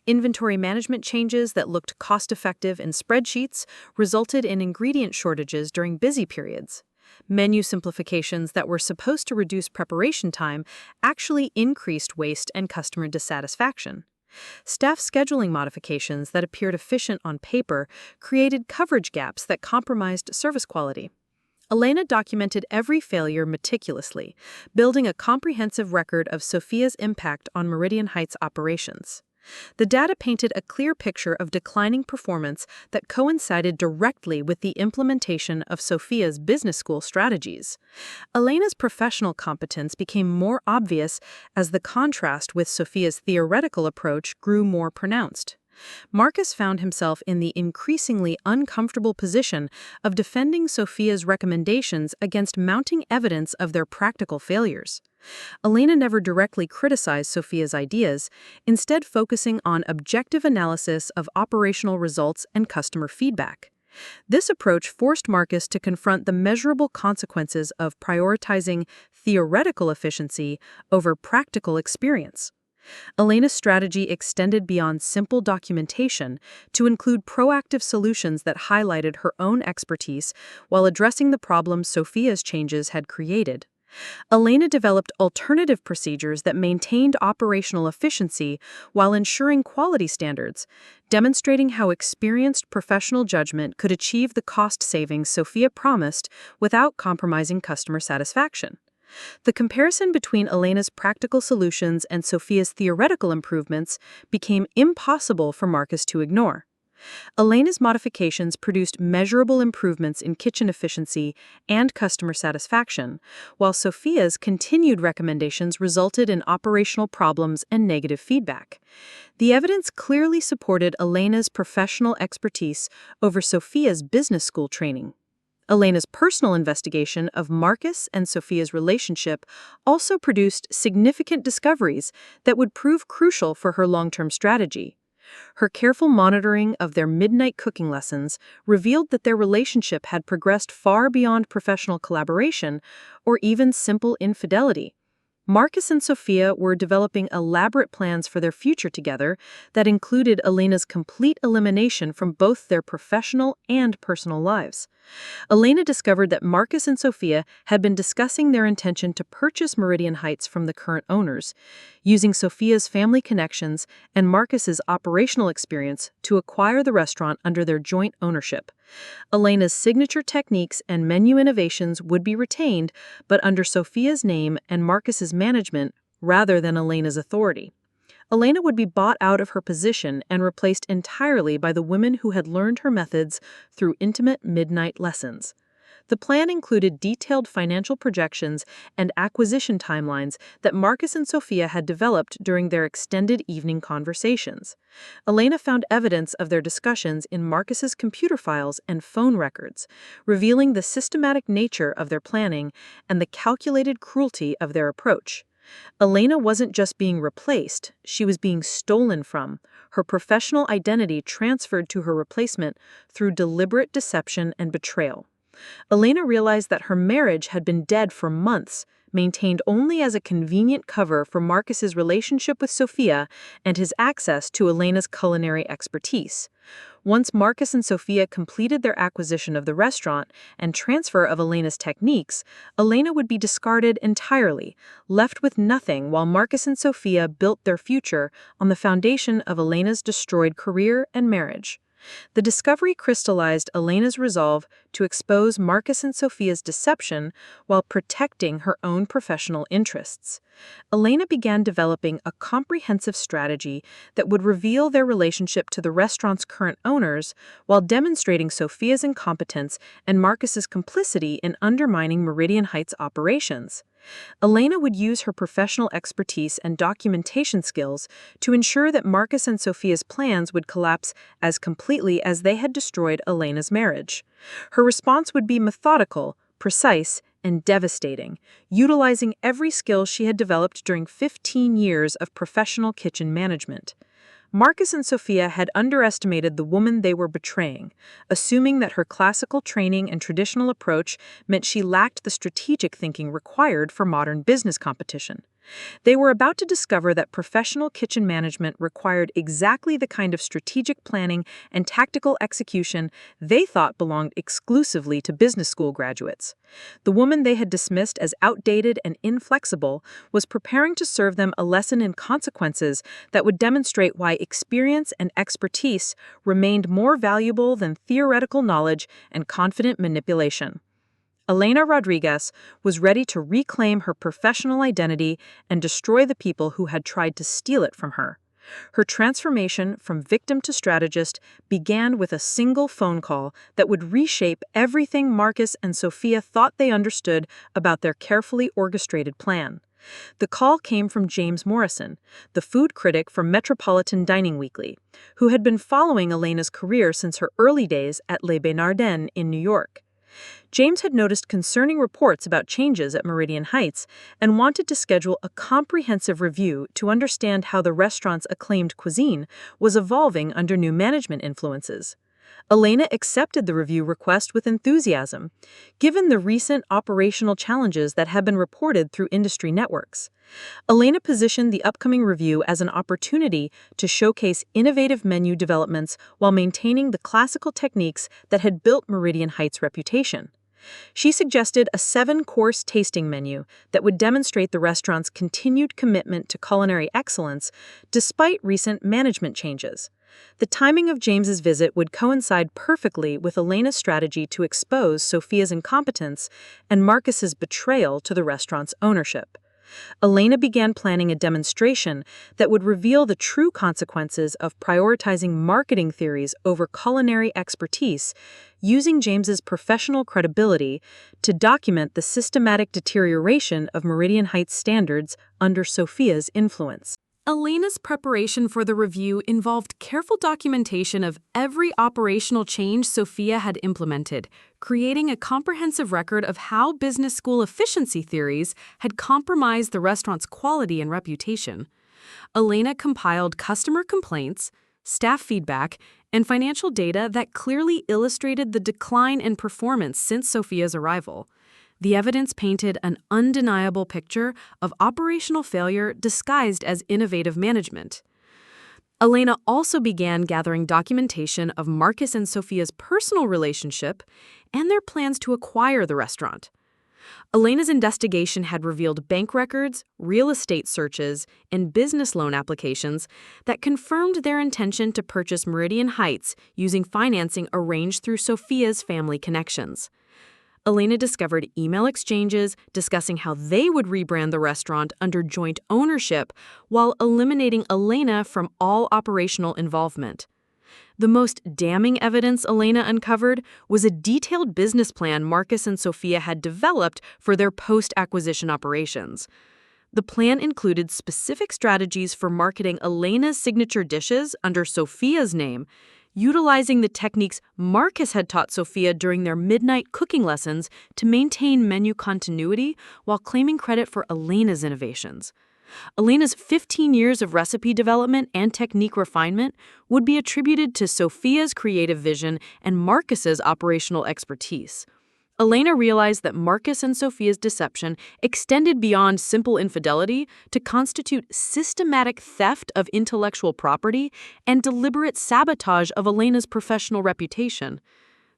Inventory management changes that looked cost-effective in spreadsheets resulted in ingredient shortages during busy periods. Menu simplifications that were supposed to reduce preparation time actually increased waste and customer dissatisfaction. Staff scheduling modifications that appeared efficient on paper created coverage gaps that compromised service quality. Elena documented every failure meticulously, building a comprehensive record of Sophia's impact on Meridian Heights operations. The data painted a clear picture of declining performance that coincided directly with the implementation of Sophia's business school strategies. Elena's professional competence became more obvious as the contrast with Sophia's theoretical approach grew more pronounced. Marcus found himself in the increasingly uncomfortable position of defending Sophia's recommendations against mounting evidence of their practical failures. Elena never directly criticized Sophia's ideas, instead focusing on objective analysis of operational results and customer feedback. This approach forced Marcus to confront the measurable consequences of prioritizing theoretical efficiency over practical experience. Elena's strategy extended beyond simple documentation to include proactive solutions that highlighted her own expertise while addressing the problems Sophia's changes had created. Elena developed alternative procedures that maintained operational efficiency while ensuring quality standards, demonstrating how experienced professional judgment could achieve the cost savings Sophia promised without compromising customer satisfaction. The comparison between Elena's practical solutions and Sophia's theoretical improvements became impossible for Marcus to ignore. Elena's modifications produced measurable improvements in kitchen efficiency and customer satisfaction, while Sophia's continued recommendations resulted in operational problems and negative feedback. The evidence clearly supported Elena's professional expertise over Sophia's business school training. Elena's personal investigation of Marcus and Sophia's relationship also produced significant discoveries that would prove crucial for her long-term strategy. Her careful monitoring of their midnight cooking lessons revealed that their relationship had progressed far beyond professional collaboration or even simple infidelity. Marcus and Sophia were developing elaborate plans for their future together that included Elena's complete elimination from both their professional and personal lives. Elena discovered that Marcus and Sophia had been discussing their intention to purchase Meridian Heights from the current owners, using Sophia's family connections and Marcus's operational experience to acquire the restaurant under their joint ownership. Elena's signature techniques and menu innovations would be retained, but under Sophia's name and Marcus's management rather than Elena's authority. Elena would be bought out of her position and replaced entirely by the women who had learned her methods through intimate midnight lessons. The plan included detailed financial projections and acquisition timelines that Marcus and Sophia had developed during their extended evening conversations. Elena found evidence of their discussions in Marcus's computer files and phone records, revealing the systematic nature of their planning and the calculated cruelty of their approach. Elena wasn't just being replaced, she was being stolen from, her professional identity transferred to her replacement through deliberate deception and betrayal. Elena realized that her marriage had been dead for months, maintained only as a convenient cover for Marcus's relationship with Sophia and his access to Elena's culinary expertise. Once Marcus and Sophia completed their acquisition of the restaurant and transfer of Elena's techniques, Elena would be discarded entirely, left with nothing while Marcus and Sophia built their future on the foundation of Elena's destroyed career and marriage. The discovery crystallized Elena's resolve to expose Marcus and Sophia's deception while protecting her own professional interests. Elena began developing a comprehensive strategy that would reveal their relationship to the restaurant's current owners while demonstrating Sophia's incompetence and Marcus's complicity in undermining Meridian Heights operations. Elena would use her professional expertise and documentation skills to ensure that Marcus and Sophia's plans would collapse as completely as they had destroyed Elena's marriage. Her response would be methodical, precise, and devastating, utilizing every skill she had developed during 15 years of professional kitchen management. Marcus and Sophia had underestimated the woman they were betraying, assuming that her classical training and traditional approach meant she lacked the strategic thinking required for modern business competition. They were about to discover that professional kitchen management required exactly the kind of strategic planning and tactical execution they thought belonged exclusively to business school graduates. The woman they had dismissed as outdated and inflexible was preparing to serve them a lesson in consequences that would demonstrate why experience and expertise remained more valuable than theoretical knowledge and confident manipulation. Elena Rodriguez was ready to reclaim her professional identity and destroy the people who had tried to steal it from her. Her transformation from victim to strategist began with a single phone call that would reshape everything Marcus and Sophia thought they understood about their carefully orchestrated plan. The call came from James Morrison, the food critic for Metropolitan Dining Weekly, who had been following Elena's career since her early days at Les Bernardins in New York. James had noticed concerning reports about changes at Meridian Heights and wanted to schedule a comprehensive review to understand how the restaurant's acclaimed cuisine was evolving under new management influences. Elena accepted the review request with enthusiasm, given the recent operational challenges that had been reported through industry networks. Elena positioned the upcoming review as an opportunity to showcase innovative menu developments while maintaining the classical techniques that had built Meridian Heights' reputation. She suggested a 7-course tasting menu that would demonstrate the restaurant's continued commitment to culinary excellence despite recent management changes. The timing of James's visit would coincide perfectly with Elena's strategy to expose Sophia's incompetence and Marcus's betrayal to the restaurant's ownership. Elena began planning a demonstration that would reveal the true consequences of prioritizing marketing theories over culinary expertise, using James's professional credibility to document the systematic deterioration of Meridian Heights standards under Sophia's influence. Elena's preparation for the review involved careful documentation of every operational change Sophia had implemented, creating a comprehensive record of how business school efficiency theories had compromised the restaurant's quality and reputation. Elena compiled customer complaints, staff feedback, and financial data that clearly illustrated the decline in performance since Sophia's arrival. The evidence painted an undeniable picture of operational failure disguised as innovative management. Elena also began gathering documentation of Marcus and Sophia's personal relationship and their plans to acquire the restaurant. Elena's investigation had revealed bank records, real estate searches, and business loan applications that confirmed their intention to purchase Meridian Heights using financing arranged through Sophia's family connections. Elena discovered email exchanges discussing how they would rebrand the restaurant under joint ownership while eliminating Elena from all operational involvement. The most damning evidence Elena uncovered was a detailed business plan Marcus and Sophia had developed for their post-acquisition operations. The plan included specific strategies for marketing Elena's signature dishes under Sophia's name, utilizing the techniques Marcus had taught Sophia during their midnight cooking lessons to maintain menu continuity while claiming credit for Elena's innovations. Elena's 15 years of recipe development and technique refinement would be attributed to Sophia's creative vision and Marcus's operational expertise. Elena realized that Marcus and Sophia's deception extended beyond simple infidelity to constitute systematic theft of intellectual property and deliberate sabotage of Elena's professional reputation.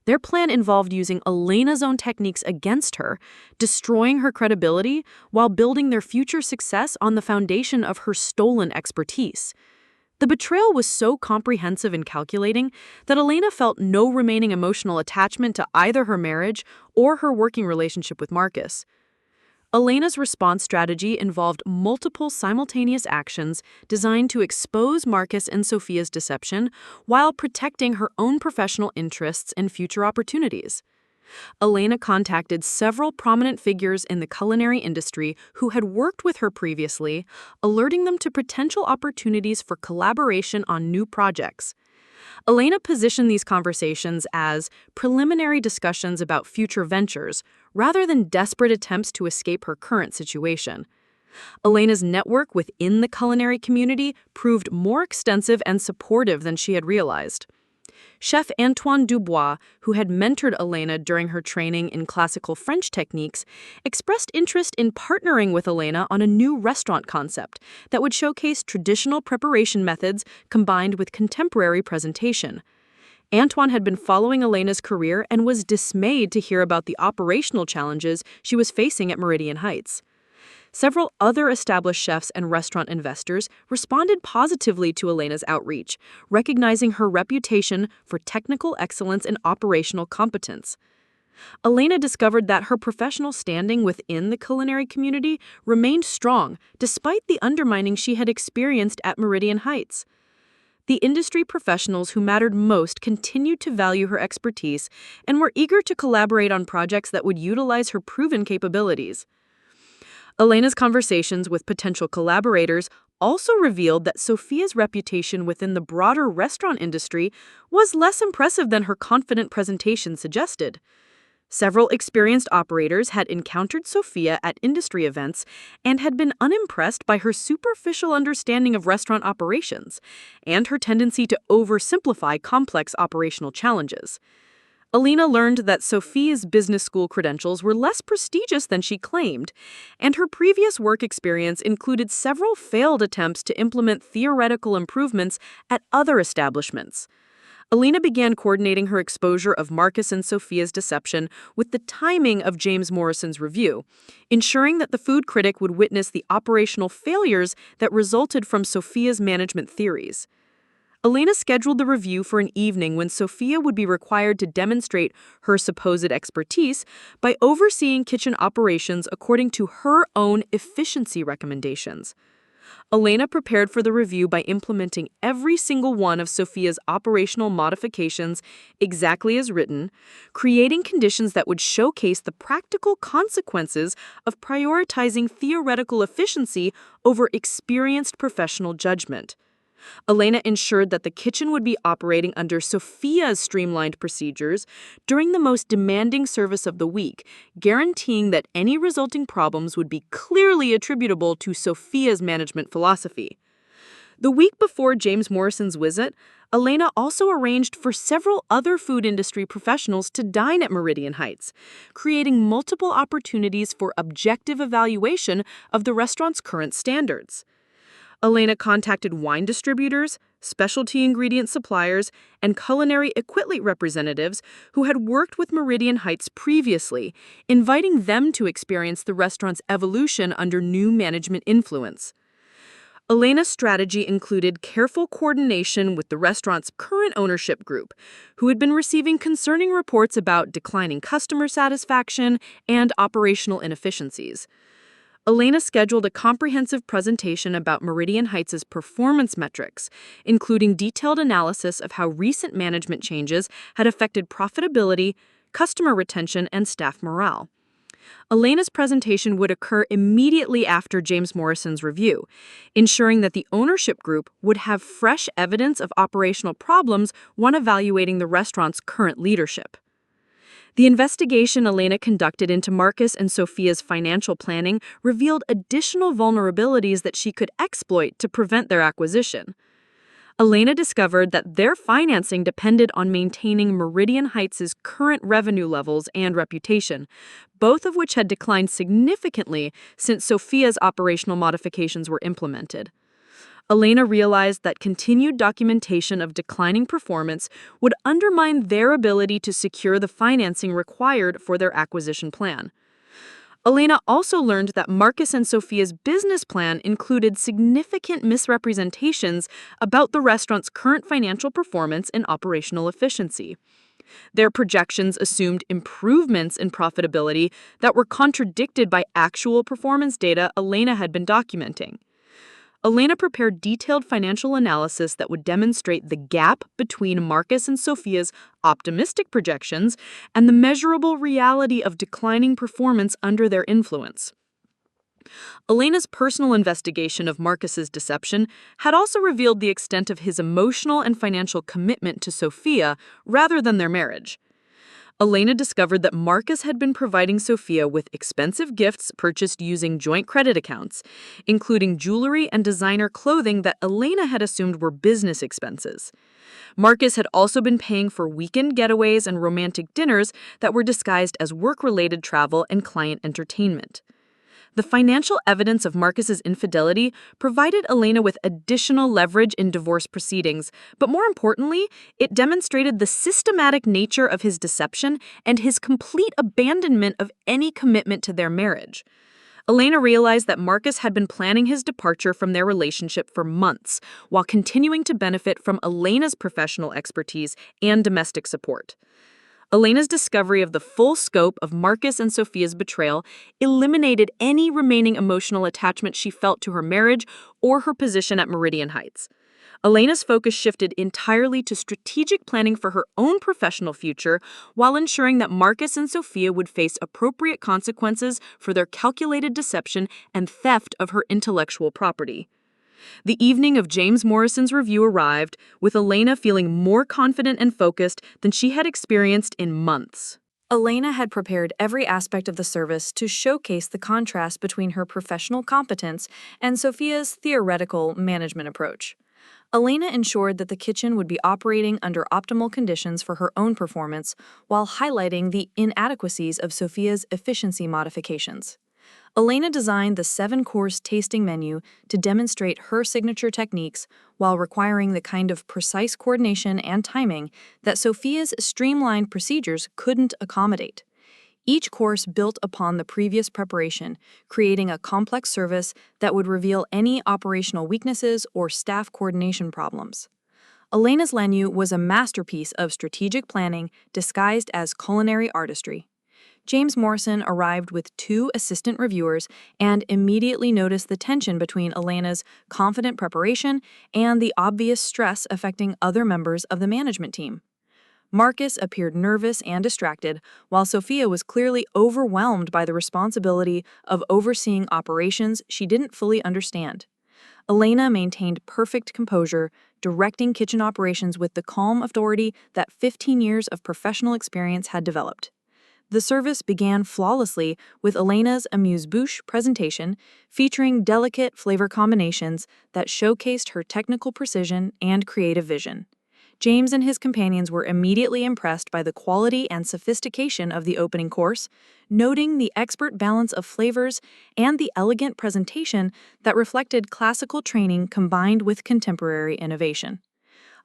Their plan involved using Elena's own techniques against her, destroying her credibility while building their future success on the foundation of her stolen expertise. The betrayal was so comprehensive and calculating that Elena felt no remaining emotional attachment to either her marriage or her working relationship with Marcus. Elena's response strategy involved multiple simultaneous actions designed to expose Marcus and Sophia's deception while protecting her own professional interests and future opportunities. Elena contacted several prominent figures in the culinary industry who had worked with her previously, alerting them to potential opportunities for collaboration on new projects. Elena positioned these conversations as preliminary discussions about future ventures, rather than desperate attempts to escape her current situation. Elena's network within the culinary community proved more extensive and supportive than she had realized. Chef Antoine Dubois, who had mentored Elena during her training in classical French techniques, expressed interest in partnering with Elena on a new restaurant concept that would showcase traditional preparation methods combined with contemporary presentation. Antoine had been following Elena's career and was dismayed to hear about the operational challenges she was facing at Meridian Heights. Several other established chefs and restaurant investors responded positively to Elena's outreach, recognizing her reputation for technical excellence and operational competence. Elena discovered that her professional standing within the culinary community remained strong despite the undermining she had experienced at Meridian Heights. The industry professionals who mattered most continued to value her expertise and were eager to collaborate on projects that would utilize her proven capabilities. Elena's conversations with potential collaborators also revealed that Sophia's reputation within the broader restaurant industry was less impressive than her confident presentation suggested. Several experienced operators had encountered Sophia at industry events and had been unimpressed by her superficial understanding of restaurant operations and her tendency to oversimplify complex operational challenges. Elena learned that Sophia's business school credentials were less prestigious than she claimed, and her previous work experience included several failed attempts to implement theoretical improvements at other establishments. Elena began coordinating her exposure of Marcus and Sophia's deception with the timing of James Morrison's review, ensuring that the food critic would witness the operational failures that resulted from Sophia's management theories. Elena scheduled the review for an evening when Sophia would be required to demonstrate her supposed expertise by overseeing kitchen operations according to her own efficiency recommendations. Elena prepared for the review by implementing every single one of Sophia's operational modifications exactly as written, creating conditions that would showcase the practical consequences of prioritizing theoretical efficiency over experienced professional judgment. Elena ensured that the kitchen would be operating under Sophia's streamlined procedures during the most demanding service of the week, guaranteeing that any resulting problems would be clearly attributable to Sophia's management philosophy. The week before James Morrison's visit, Elena also arranged for several other food industry professionals to dine at Meridian Heights, creating multiple opportunities for objective evaluation of the restaurant's current standards. Elena contacted wine distributors, specialty ingredient suppliers, and culinary equipment representatives who had worked with Meridian Heights previously, inviting them to experience the restaurant's evolution under new management influence. Elena's strategy included careful coordination with the restaurant's current ownership group, who had been receiving concerning reports about declining customer satisfaction and operational inefficiencies. Elena scheduled a comprehensive presentation about Meridian Heights' performance metrics, including detailed analysis of how recent management changes had affected profitability, customer retention, and staff morale. Elena's presentation would occur immediately after James Morrison's review, ensuring that the ownership group would have fresh evidence of operational problems when evaluating the restaurant's current leadership. The investigation Elena conducted into Marcus and Sophia's financial planning revealed additional vulnerabilities that she could exploit to prevent their acquisition. Elena discovered that their financing depended on maintaining Meridian Heights' current revenue levels and reputation, both of which had declined significantly since Sophia's operational modifications were implemented. Elena realized that continued documentation of declining performance would undermine their ability to secure the financing required for their acquisition plan. Elena also learned that Marcus and Sophia's business plan included significant misrepresentations about the restaurant's current financial performance and operational efficiency. Their projections assumed improvements in profitability that were contradicted by actual performance data Elena had been documenting. Elena prepared detailed financial analysis that would demonstrate the gap between Marcus and Sophia's optimistic projections and the measurable reality of declining performance under their influence. Elena's personal investigation of Marcus's deception had also revealed the extent of his emotional and financial commitment to Sophia rather than their marriage. Elena discovered that Marcus had been providing Sophia with expensive gifts purchased using joint credit accounts, including jewelry and designer clothing that Elena had assumed were business expenses. Marcus had also been paying for weekend getaways and romantic dinners that were disguised as work-related travel and client entertainment. The financial evidence of Marcus's infidelity provided Elena with additional leverage in divorce proceedings, but more importantly, it demonstrated the systematic nature of his deception and his complete abandonment of any commitment to their marriage. Elena realized that Marcus had been planning his departure from their relationship for months, while continuing to benefit from Elena's professional expertise and domestic support. Elena's discovery of the full scope of Marcus and Sophia's betrayal eliminated any remaining emotional attachment she felt to her marriage or her position at Meridian Heights. Elena's focus shifted entirely to strategic planning for her own professional future while ensuring that Marcus and Sophia would face appropriate consequences for their calculated deception and theft of her intellectual property. The evening of James Morrison's review arrived, with Elena feeling more confident and focused than she had experienced in months. Elena had prepared every aspect of the service to showcase the contrast between her professional competence and Sophia's theoretical management approach. Elena ensured that the kitchen would be operating under optimal conditions for her own performance while highlighting the inadequacies of Sophia's efficiency modifications. Elena designed the 7-course tasting menu to demonstrate her signature techniques while requiring the kind of precise coordination and timing that Sophia's streamlined procedures couldn't accommodate. Each course built upon the previous preparation, creating a complex service that would reveal any operational weaknesses or staff coordination problems. Elena's menu was a masterpiece of strategic planning disguised as culinary artistry. James Morrison arrived with 2 assistant reviewers and immediately noticed the tension between Elena's confident preparation and the obvious stress affecting other members of the management team. Marcus appeared nervous and distracted, while Sophia was clearly overwhelmed by the responsibility of overseeing operations she didn't fully understand. Elena maintained perfect composure, directing kitchen operations with the calm authority that 15 years of professional experience had developed. The service began flawlessly with Elena's amuse-bouche presentation, featuring delicate flavor combinations that showcased her technical precision and creative vision. James and his companions were immediately impressed by the quality and sophistication of the opening course, noting the expert balance of flavors and the elegant presentation that reflected classical training combined with contemporary innovation.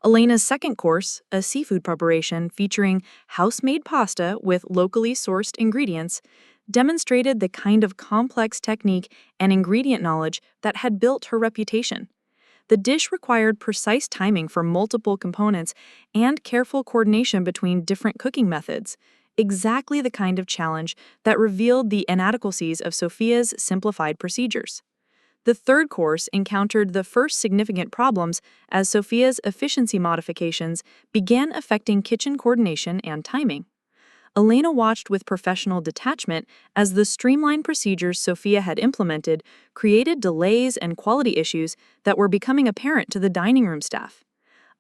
Elena's second course, a seafood preparation featuring house-made pasta with locally sourced ingredients, demonstrated the kind of complex technique and ingredient knowledge that had built her reputation. The dish required precise timing for multiple components and careful coordination between different cooking methods, exactly the kind of challenge that revealed the inadequacies of Sophia's simplified procedures. The third course encountered the first significant problems as Sophia's efficiency modifications began affecting kitchen coordination and timing. Elena watched with professional detachment as the streamlined procedures Sophia had implemented created delays and quality issues that were becoming apparent to the dining room staff.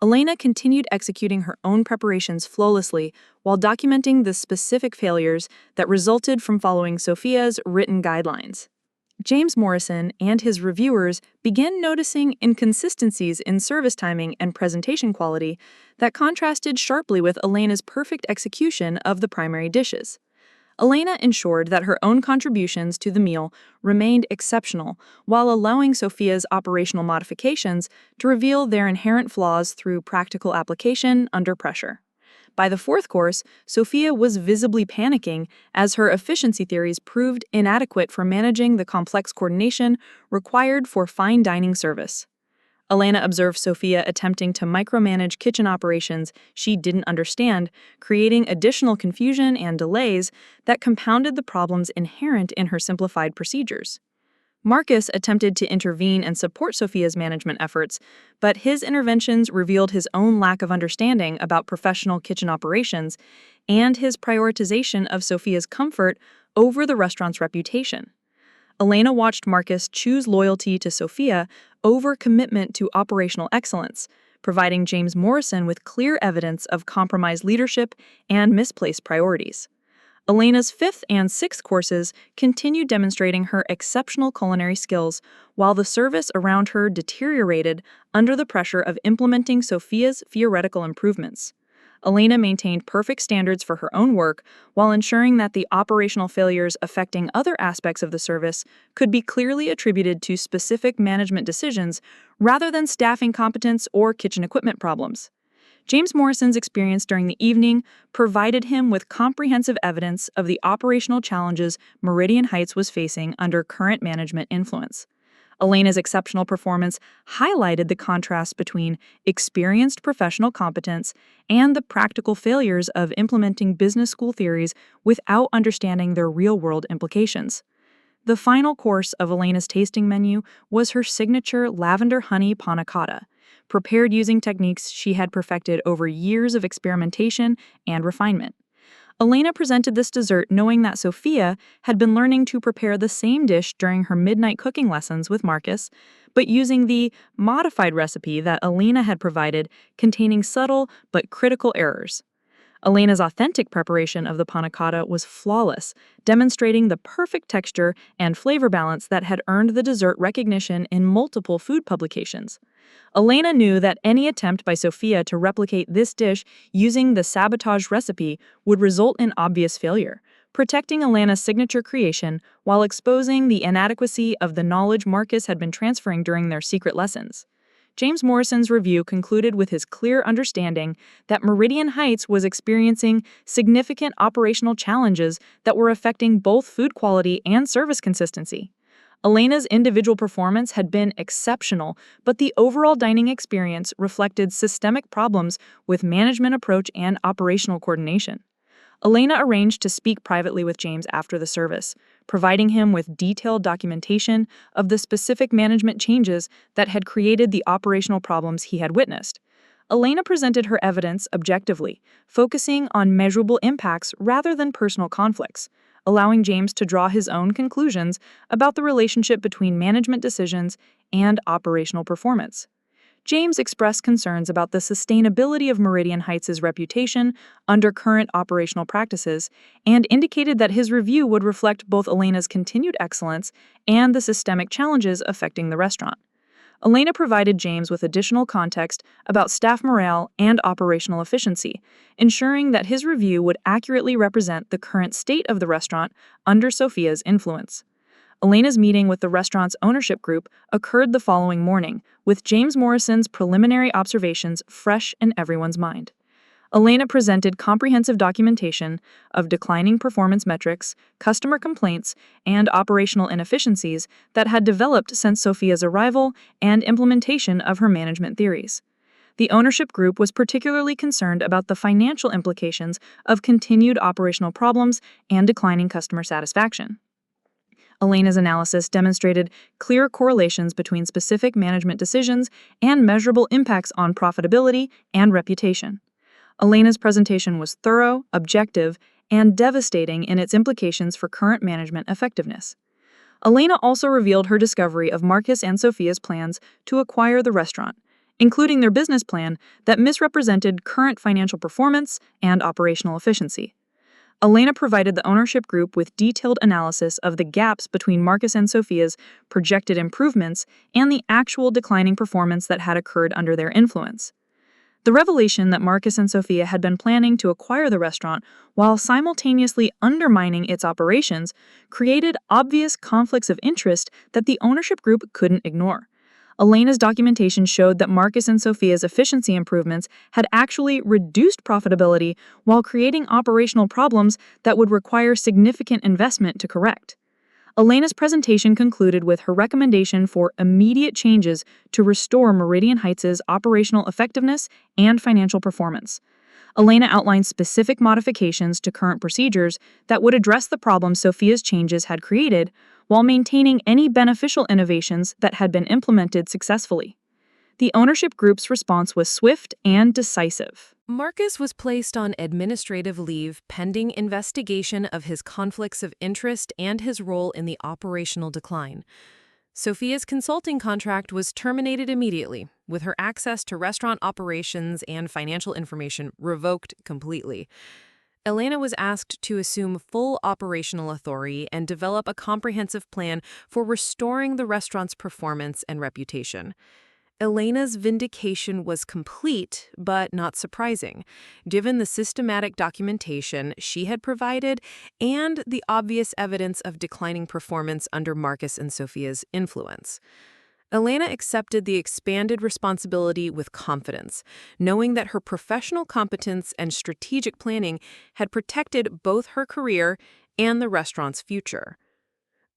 Elena continued executing her own preparations flawlessly while documenting the specific failures that resulted from following Sophia's written guidelines. James Morrison and his reviewers began noticing inconsistencies in service timing and presentation quality that contrasted sharply with Elena's perfect execution of the primary dishes. Elena ensured that her own contributions to the meal remained exceptional while allowing Sophia's operational modifications to reveal their inherent flaws through practical application under pressure. By the fourth course, Sophia was visibly panicking as her efficiency theories proved inadequate for managing the complex coordination required for fine dining service. Elena observed Sophia attempting to micromanage kitchen operations she didn't understand, creating additional confusion and delays that compounded the problems inherent in her simplified procedures. Marcus attempted to intervene and support Sophia's management efforts, but his interventions revealed his own lack of understanding about professional kitchen operations and his prioritization of Sophia's comfort over the restaurant's reputation. Elena watched Marcus choose loyalty to Sophia over commitment to operational excellence, providing James Morrison with clear evidence of compromised leadership and misplaced priorities. Elena's fifth and sixth courses continued demonstrating her exceptional culinary skills, while the service around her deteriorated under the pressure of implementing Sophia's theoretical improvements. Elena maintained perfect standards for her own work while ensuring that the operational failures affecting other aspects of the service could be clearly attributed to specific management decisions rather than staffing competence or kitchen equipment problems. James Morrison's experience during the evening provided him with comprehensive evidence of the operational challenges Meridian Heights was facing under current management influence. Elena's exceptional performance highlighted the contrast between experienced professional competence and the practical failures of implementing business school theories without understanding their real-world implications. The final course of Elena's tasting menu was her signature lavender honey panna cotta, prepared using techniques she had perfected over years of experimentation and refinement. Elena presented this dessert knowing that Sophia had been learning to prepare the same dish during her midnight cooking lessons with Marcus, but using the modified recipe that Elena had provided containing subtle but critical errors. Elena's authentic preparation of the panna cotta was flawless, demonstrating the perfect texture and flavor balance that had earned the dessert recognition in multiple food publications. Elena knew that any attempt by Sophia to replicate this dish using the sabotage recipe would result in obvious failure, protecting Elena's signature creation while exposing the inadequacy of the knowledge Marcus had been transferring during their secret lessons. James Morrison's review concluded with his clear understanding that Meridian Heights was experiencing significant operational challenges that were affecting both food quality and service consistency. Elena's individual performance had been exceptional, but the overall dining experience reflected systemic problems with management approach and operational coordination. Elena arranged to speak privately with James after the service, providing him with detailed documentation of the specific management changes that had created the operational problems he had witnessed. Elena presented her evidence objectively, focusing on measurable impacts rather than personal conflicts, allowing James to draw his own conclusions about the relationship between management decisions and operational performance. James expressed concerns about the sustainability of Meridian Heights' reputation under current operational practices and indicated that his review would reflect both Elena's continued excellence and the systemic challenges affecting the restaurant. Elena provided James with additional context about staff morale and operational efficiency, ensuring that his review would accurately represent the current state of the restaurant under Sophia's influence. Elena's meeting with the restaurant's ownership group occurred the following morning, with James Morrison's preliminary observations fresh in everyone's mind. Elena presented comprehensive documentation of declining performance metrics, customer complaints, and operational inefficiencies that had developed since Sophia's arrival and implementation of her management theories. The ownership group was particularly concerned about the financial implications of continued operational problems and declining customer satisfaction. Elena's analysis demonstrated clear correlations between specific management decisions and measurable impacts on profitability and reputation. Elena's presentation was thorough, objective, and devastating in its implications for current management effectiveness. Elena also revealed her discovery of Marcus and Sophia's plans to acquire the restaurant, including their business plan that misrepresented current financial performance and operational efficiency. Elena provided the ownership group with detailed analysis of the gaps between Marcus and Sophia's projected improvements and the actual declining performance that had occurred under their influence. The revelation that Marcus and Sophia had been planning to acquire the restaurant while simultaneously undermining its operations created obvious conflicts of interest that the ownership group couldn't ignore. Elena's documentation showed that Marcus and Sophia's efficiency improvements had actually reduced profitability while creating operational problems that would require significant investment to correct. Elena's presentation concluded with her recommendation for immediate changes to restore Meridian Heights' operational effectiveness and financial performance. Elena outlined specific modifications to current procedures that would address the problems Sophia's changes had created, while maintaining any beneficial innovations that had been implemented successfully. The ownership group's response was swift and decisive. Marcus was placed on administrative leave pending investigation of his conflicts of interest and his role in the operational decline. Sophia's consulting contract was terminated immediately, with her access to restaurant operations and financial information revoked completely. Elena was asked to assume full operational authority and develop a comprehensive plan for restoring the restaurant's performance and reputation. Elena's vindication was complete, but not surprising, given the systematic documentation she had provided and the obvious evidence of declining performance under Marcus and Sophia's influence. Elena accepted the expanded responsibility with confidence, knowing that her professional competence and strategic planning had protected both her career and the restaurant's future.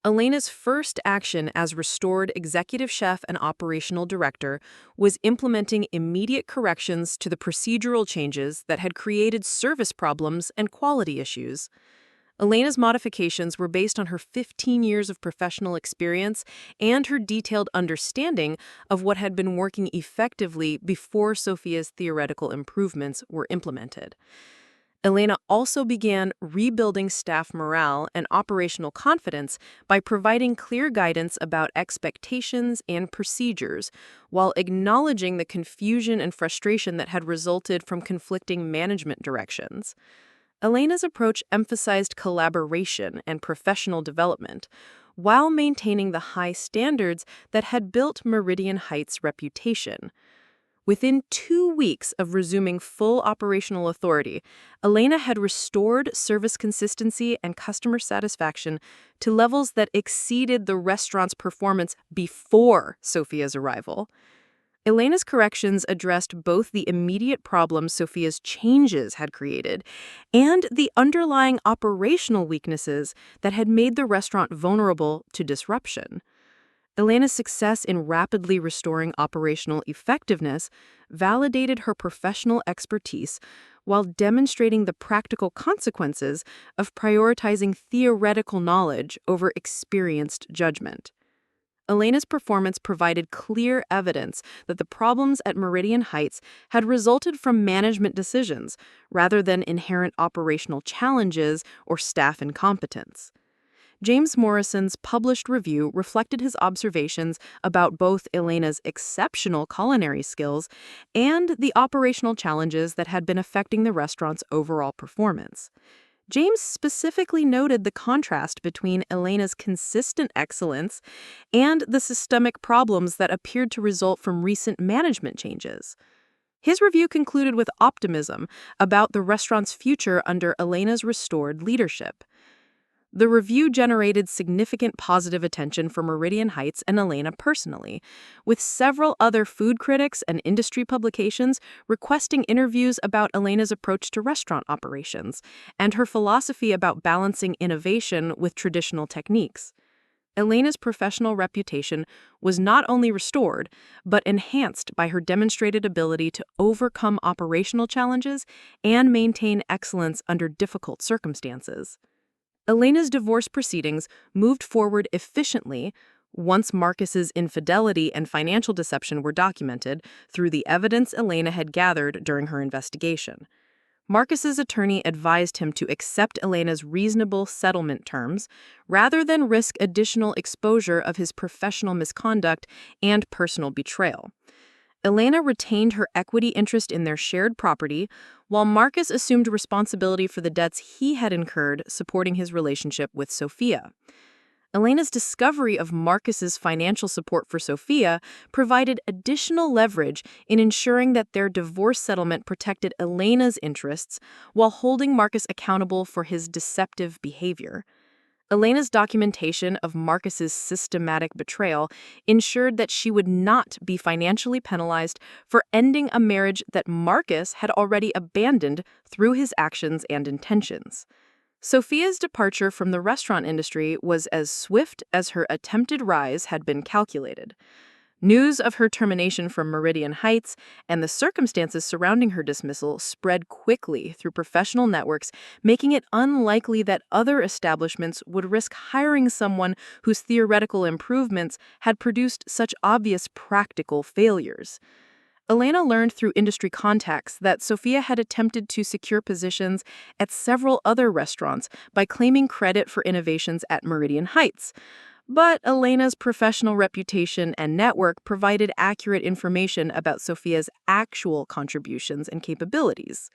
Elena's first action as restored executive chef and operational director was implementing immediate corrections to the procedural changes that had created service problems and quality issues. Elena's modifications were based on her 15 years of professional experience and her detailed understanding of what had been working effectively before Sophia's theoretical improvements were implemented. Elena also began rebuilding staff morale and operational confidence by providing clear guidance about expectations and procedures, while acknowledging the confusion and frustration that had resulted from conflicting management directions. Elena's approach emphasized collaboration and professional development, while maintaining the high standards that had built Meridian Heights' reputation. Within 2 weeks of resuming full operational authority, Elena had restored service consistency and customer satisfaction to levels that exceeded the restaurant's performance before Sophia's arrival. Elena's corrections addressed both the immediate problems Sophia's changes had created and the underlying operational weaknesses that had made the restaurant vulnerable to disruption. Elena's success in rapidly restoring operational effectiveness validated her professional expertise while demonstrating the practical consequences of prioritizing theoretical knowledge over experienced judgment. Elena's performance provided clear evidence that the problems at Meridian Heights had resulted from management decisions rather than inherent operational challenges or staff incompetence. James Morrison's published review reflected his observations about both Elena's exceptional culinary skills and the operational challenges that had been affecting the restaurant's overall performance. James specifically noted the contrast between Elena's consistent excellence and the systemic problems that appeared to result from recent management changes. His review concluded with optimism about the restaurant's future under Elena's restored leadership. The review generated significant positive attention for Meridian Heights and Elena personally, with several other food critics and industry publications requesting interviews about Elena's approach to restaurant operations and her philosophy about balancing innovation with traditional techniques. Elena's professional reputation was not only restored, but enhanced by her demonstrated ability to overcome operational challenges and maintain excellence under difficult circumstances. Elena's divorce proceedings moved forward efficiently once Marcus's infidelity and financial deception were documented through the evidence Elena had gathered during her investigation. Marcus's attorney advised him to accept Elena's reasonable settlement terms rather than risk additional exposure of his professional misconduct and personal betrayal. Elena retained her equity interest in their shared property, while Marcus assumed responsibility for the debts he had incurred supporting his relationship with Sophia. Elena's discovery of Marcus's financial support for Sophia provided additional leverage in ensuring that their divorce settlement protected Elena's interests while holding Marcus accountable for his deceptive behavior. Elena's documentation of Marcus's systematic betrayal ensured that she would not be financially penalized for ending a marriage that Marcus had already abandoned through his actions and intentions. Sophia's departure from the restaurant industry was as swift as her attempted rise had been calculated. News of her termination from Meridian Heights and the circumstances surrounding her dismissal spread quickly through professional networks, making it unlikely that other establishments would risk hiring someone whose theoretical improvements had produced such obvious practical failures. Elena learned through industry contacts that Sophia had attempted to secure positions at several other restaurants by claiming credit for innovations at Meridian Heights. But Elena's professional reputation and network provided accurate information about Sophia's actual contributions and capabilities.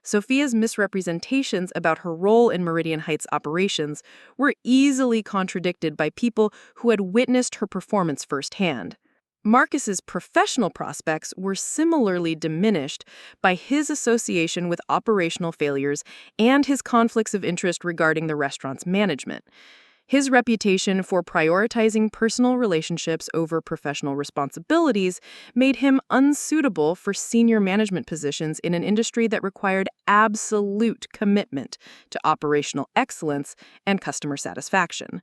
Sophia's misrepresentations about her role in Meridian Heights operations were easily contradicted by people who had witnessed her performance firsthand. Marcus's professional prospects were similarly diminished by his association with operational failures and his conflicts of interest regarding the restaurant's management. His reputation for prioritizing personal relationships over professional responsibilities made him unsuitable for senior management positions in an industry that required absolute commitment to operational excellence and customer satisfaction.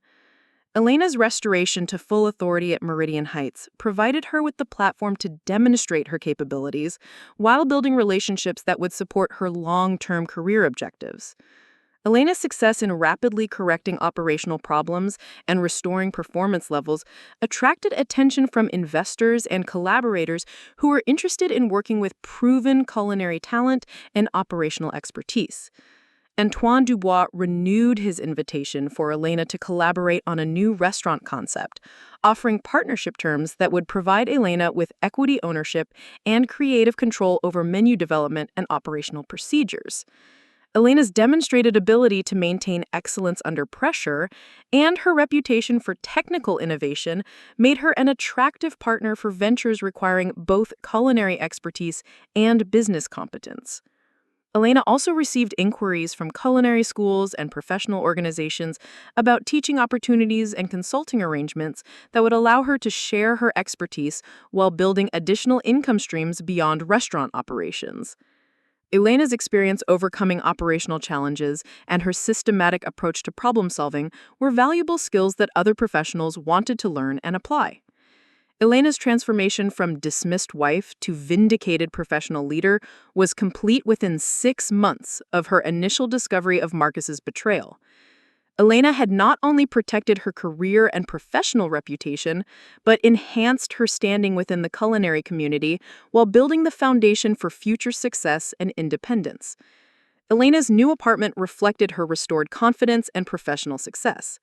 Elena's restoration to full authority at Meridian Heights provided her with the platform to demonstrate her capabilities while building relationships that would support her long-term career objectives. Elena's success in rapidly correcting operational problems and restoring performance levels attracted attention from investors and collaborators who were interested in working with proven culinary talent and operational expertise. Antoine Dubois renewed his invitation for Elena to collaborate on a new restaurant concept, offering partnership terms that would provide Elena with equity ownership and creative control over menu development and operational procedures. Elena's demonstrated ability to maintain excellence under pressure and her reputation for technical innovation made her an attractive partner for ventures requiring both culinary expertise and business competence. Elena also received inquiries from culinary schools and professional organizations about teaching opportunities and consulting arrangements that would allow her to share her expertise while building additional income streams beyond restaurant operations. Elena's experience overcoming operational challenges and her systematic approach to problem solving were valuable skills that other professionals wanted to learn and apply. Elena's transformation from dismissed wife to vindicated professional leader was complete within 6 months of her initial discovery of Marcus's betrayal. Elena had not only protected her career and professional reputation, but enhanced her standing within the culinary community while building the foundation for future success and independence. Elena's new apartment reflected her restored confidence and professional success.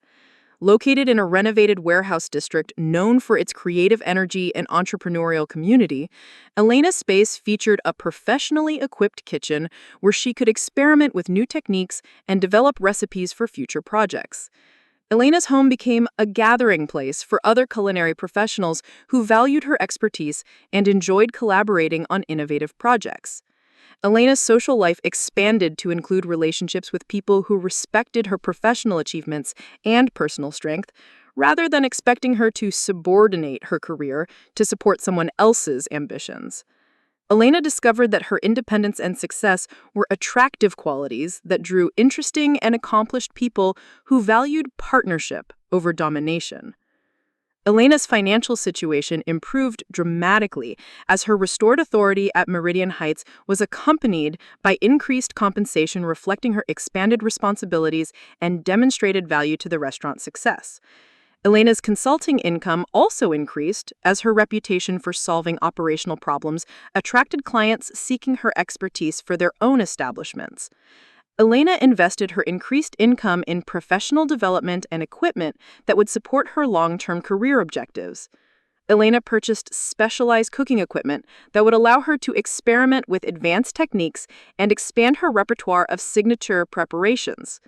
Located in a renovated warehouse district known for its creative energy and entrepreneurial community, Elena's space featured a professionally equipped kitchen where she could experiment with new techniques and develop recipes for future projects. Elena's home became a gathering place for other culinary professionals who valued her expertise and enjoyed collaborating on innovative projects. Elena's social life expanded to include relationships with people who respected her professional achievements and personal strength, rather than expecting her to subordinate her career to support someone else's ambitions. Elena discovered that her independence and success were attractive qualities that drew interesting and accomplished people who valued partnership over domination. Elena's financial situation improved dramatically as her restored authority at Meridian Heights was accompanied by increased compensation reflecting her expanded responsibilities and demonstrated value to the restaurant's success. Elena's consulting income also increased as her reputation for solving operational problems attracted clients seeking her expertise for their own establishments. Elena invested her increased income in professional development and equipment that would support her long-term career objectives. Elena purchased specialized cooking equipment that would allow her to experiment with advanced techniques and expand her repertoire of signature preparations.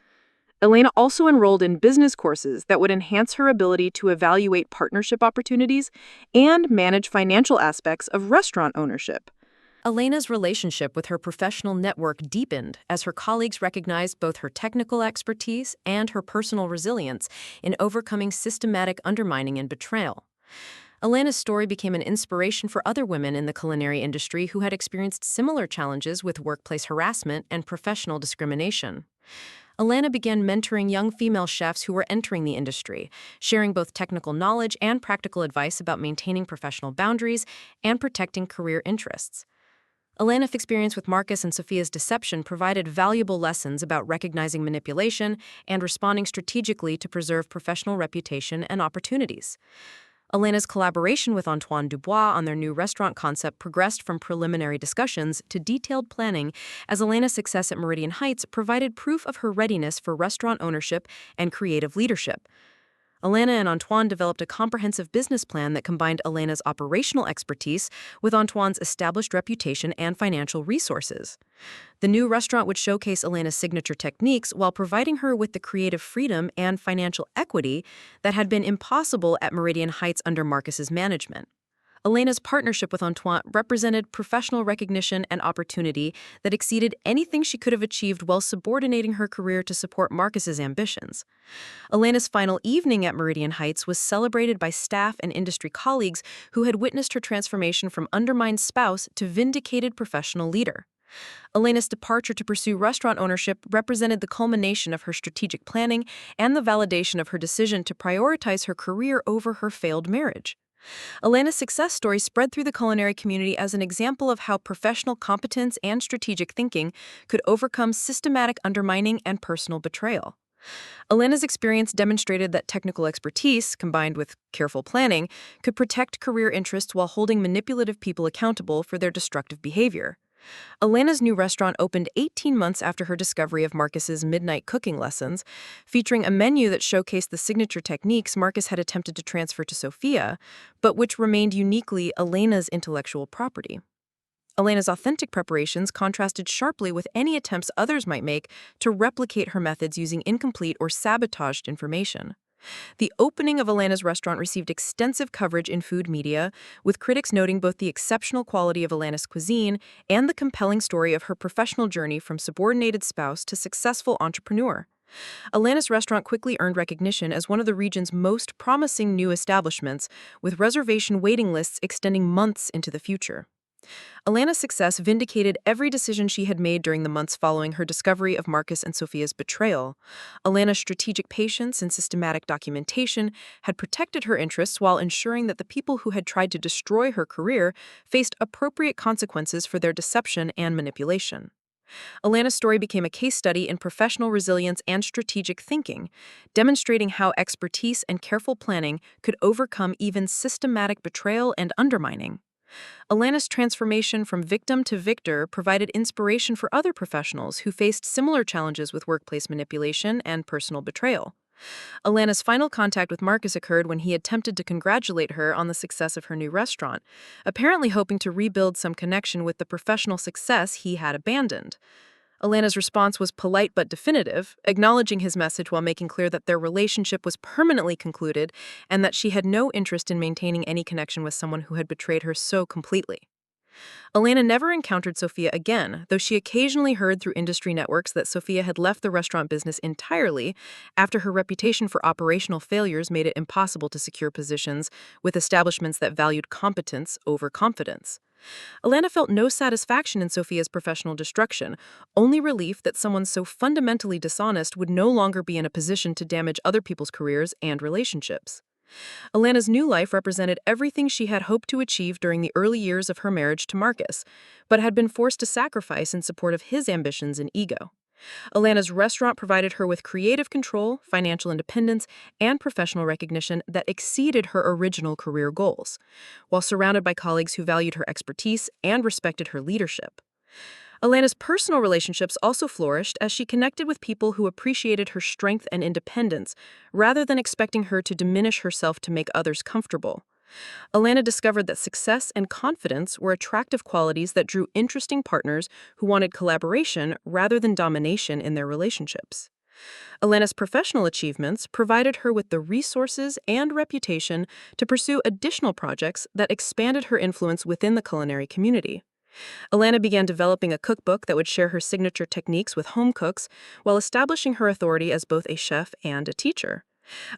Elena also enrolled in business courses that would enhance her ability to evaluate partnership opportunities and manage financial aspects of restaurant ownership. Elena's relationship with her professional network deepened as her colleagues recognized both her technical expertise and her personal resilience in overcoming systematic undermining and betrayal. Elena's story became an inspiration for other women in the culinary industry who had experienced similar challenges with workplace harassment and professional discrimination. Elena began mentoring young female chefs who were entering the industry, sharing both technical knowledge and practical advice about maintaining professional boundaries and protecting career interests. Elena's experience with Marcus and Sophia's deception provided valuable lessons about recognizing manipulation and responding strategically to preserve professional reputation and opportunities. Elena's collaboration with Antoine Dubois on their new restaurant concept progressed from preliminary discussions to detailed planning as Elena's success at Meridian Heights provided proof of her readiness for restaurant ownership and creative leadership. Elena and Antoine developed a comprehensive business plan that combined Elena's operational expertise with Antoine's established reputation and financial resources. The new restaurant would showcase Elena's signature techniques while providing her with the creative freedom and financial equity that had been impossible at Meridian Heights under Marcus's management. Elena's partnership with Antoine represented professional recognition and opportunity that exceeded anything she could have achieved while subordinating her career to support Marcus's ambitions. Elena's final evening at Meridian Heights was celebrated by staff and industry colleagues who had witnessed her transformation from undermined spouse to vindicated professional leader. Elena's departure to pursue restaurant ownership represented the culmination of her strategic planning and the validation of her decision to prioritize her career over her failed marriage. Elena's success story spread through the culinary community as an example of how professional competence and strategic thinking could overcome systematic undermining and personal betrayal. Elena's experience demonstrated that technical expertise, combined with careful planning, could protect career interests while holding manipulative people accountable for their destructive behavior. Elena's new restaurant opened 18 months after her discovery of Marcus's midnight cooking lessons, featuring a menu that showcased the signature techniques Marcus had attempted to transfer to Sophia, but which remained uniquely Elena's intellectual property. Elena's authentic preparations contrasted sharply with any attempts others might make to replicate her methods using incomplete or sabotaged information. The opening of Elena's restaurant received extensive coverage in food media, with critics noting both the exceptional quality of Elena's cuisine and the compelling story of her professional journey from subordinated spouse to successful entrepreneur. Elena's restaurant quickly earned recognition as one of the region's most promising new establishments, with reservation waiting lists extending months into the future. Elena's success vindicated every decision she had made during the months following her discovery of Marcus and Sophia's betrayal. Elena's strategic patience and systematic documentation had protected her interests while ensuring that the people who had tried to destroy her career faced appropriate consequences for their deception and manipulation. Elena's story became a case study in professional resilience and strategic thinking, demonstrating how expertise and careful planning could overcome even systematic betrayal and undermining. Elena's transformation from victim to victor provided inspiration for other professionals who faced similar challenges with workplace manipulation and personal betrayal. Elena's final contact with Marcus occurred when he attempted to congratulate her on the success of her new restaurant, apparently hoping to rebuild some connection with the professional success he had abandoned. Elena's response was polite but definitive, acknowledging his message while making clear that their relationship was permanently concluded and that she had no interest in maintaining any connection with someone who had betrayed her so completely. Elena never encountered Sophia again, though she occasionally heard through industry networks that Sophia had left the restaurant business entirely after her reputation for operational failures made it impossible to secure positions with establishments that valued competence over confidence. Elena felt no satisfaction in Sophia's professional destruction, only relief that someone so fundamentally dishonest would no longer be in a position to damage other people's careers and relationships. Elena's new life represented everything she had hoped to achieve during the early years of her marriage to Marcus, but had been forced to sacrifice in support of his ambitions and ego. Elena's restaurant provided her with creative control, financial independence, and professional recognition that exceeded her original career goals, while surrounded by colleagues who valued her expertise and respected her leadership. Elena's personal relationships also flourished as she connected with people who appreciated her strength and independence, rather than expecting her to diminish herself to make others comfortable. Elena discovered that success and confidence were attractive qualities that drew interesting partners who wanted collaboration rather than domination in their relationships. Elena's professional achievements provided her with the resources and reputation to pursue additional projects that expanded her influence within the culinary community. Elena began developing a cookbook that would share her signature techniques with home cooks while establishing her authority as both a chef and a teacher.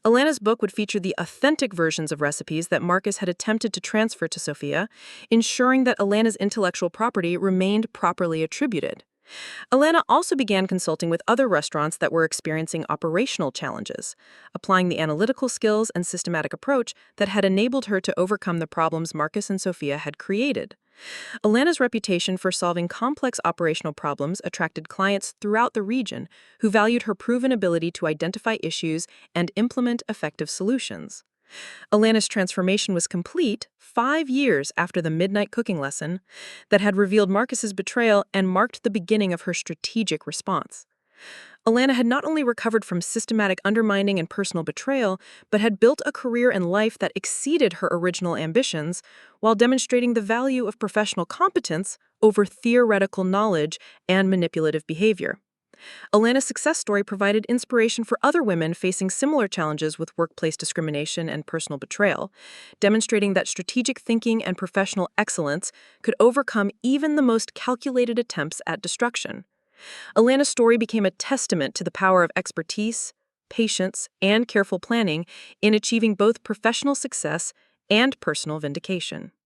Elena's book would feature the authentic versions of recipes that Marcus had attempted to transfer to Sophia, ensuring that Elena's intellectual property remained properly attributed. Elena also began consulting with other restaurants that were experiencing operational challenges, applying the analytical skills and systematic approach that had enabled her to overcome the problems Marcus and Sophia had created. Elena's reputation for solving complex operational problems attracted clients throughout the region who valued her proven ability to identify issues and implement effective solutions. Elena's transformation was complete 5 years after the midnight cooking lesson that had revealed Marcus's betrayal and marked the beginning of her strategic response. Elena had not only recovered from systematic undermining and personal betrayal, but had built a career and life that exceeded her original ambitions, while demonstrating the value of professional competence over theoretical knowledge and manipulative behavior. Elena's success story provided inspiration for other women facing similar challenges with workplace discrimination and personal betrayal, demonstrating that strategic thinking and professional excellence could overcome even the most calculated attempts at destruction. Elena's story became a testament to the power of expertise, patience, and careful planning in achieving both professional success and personal vindication.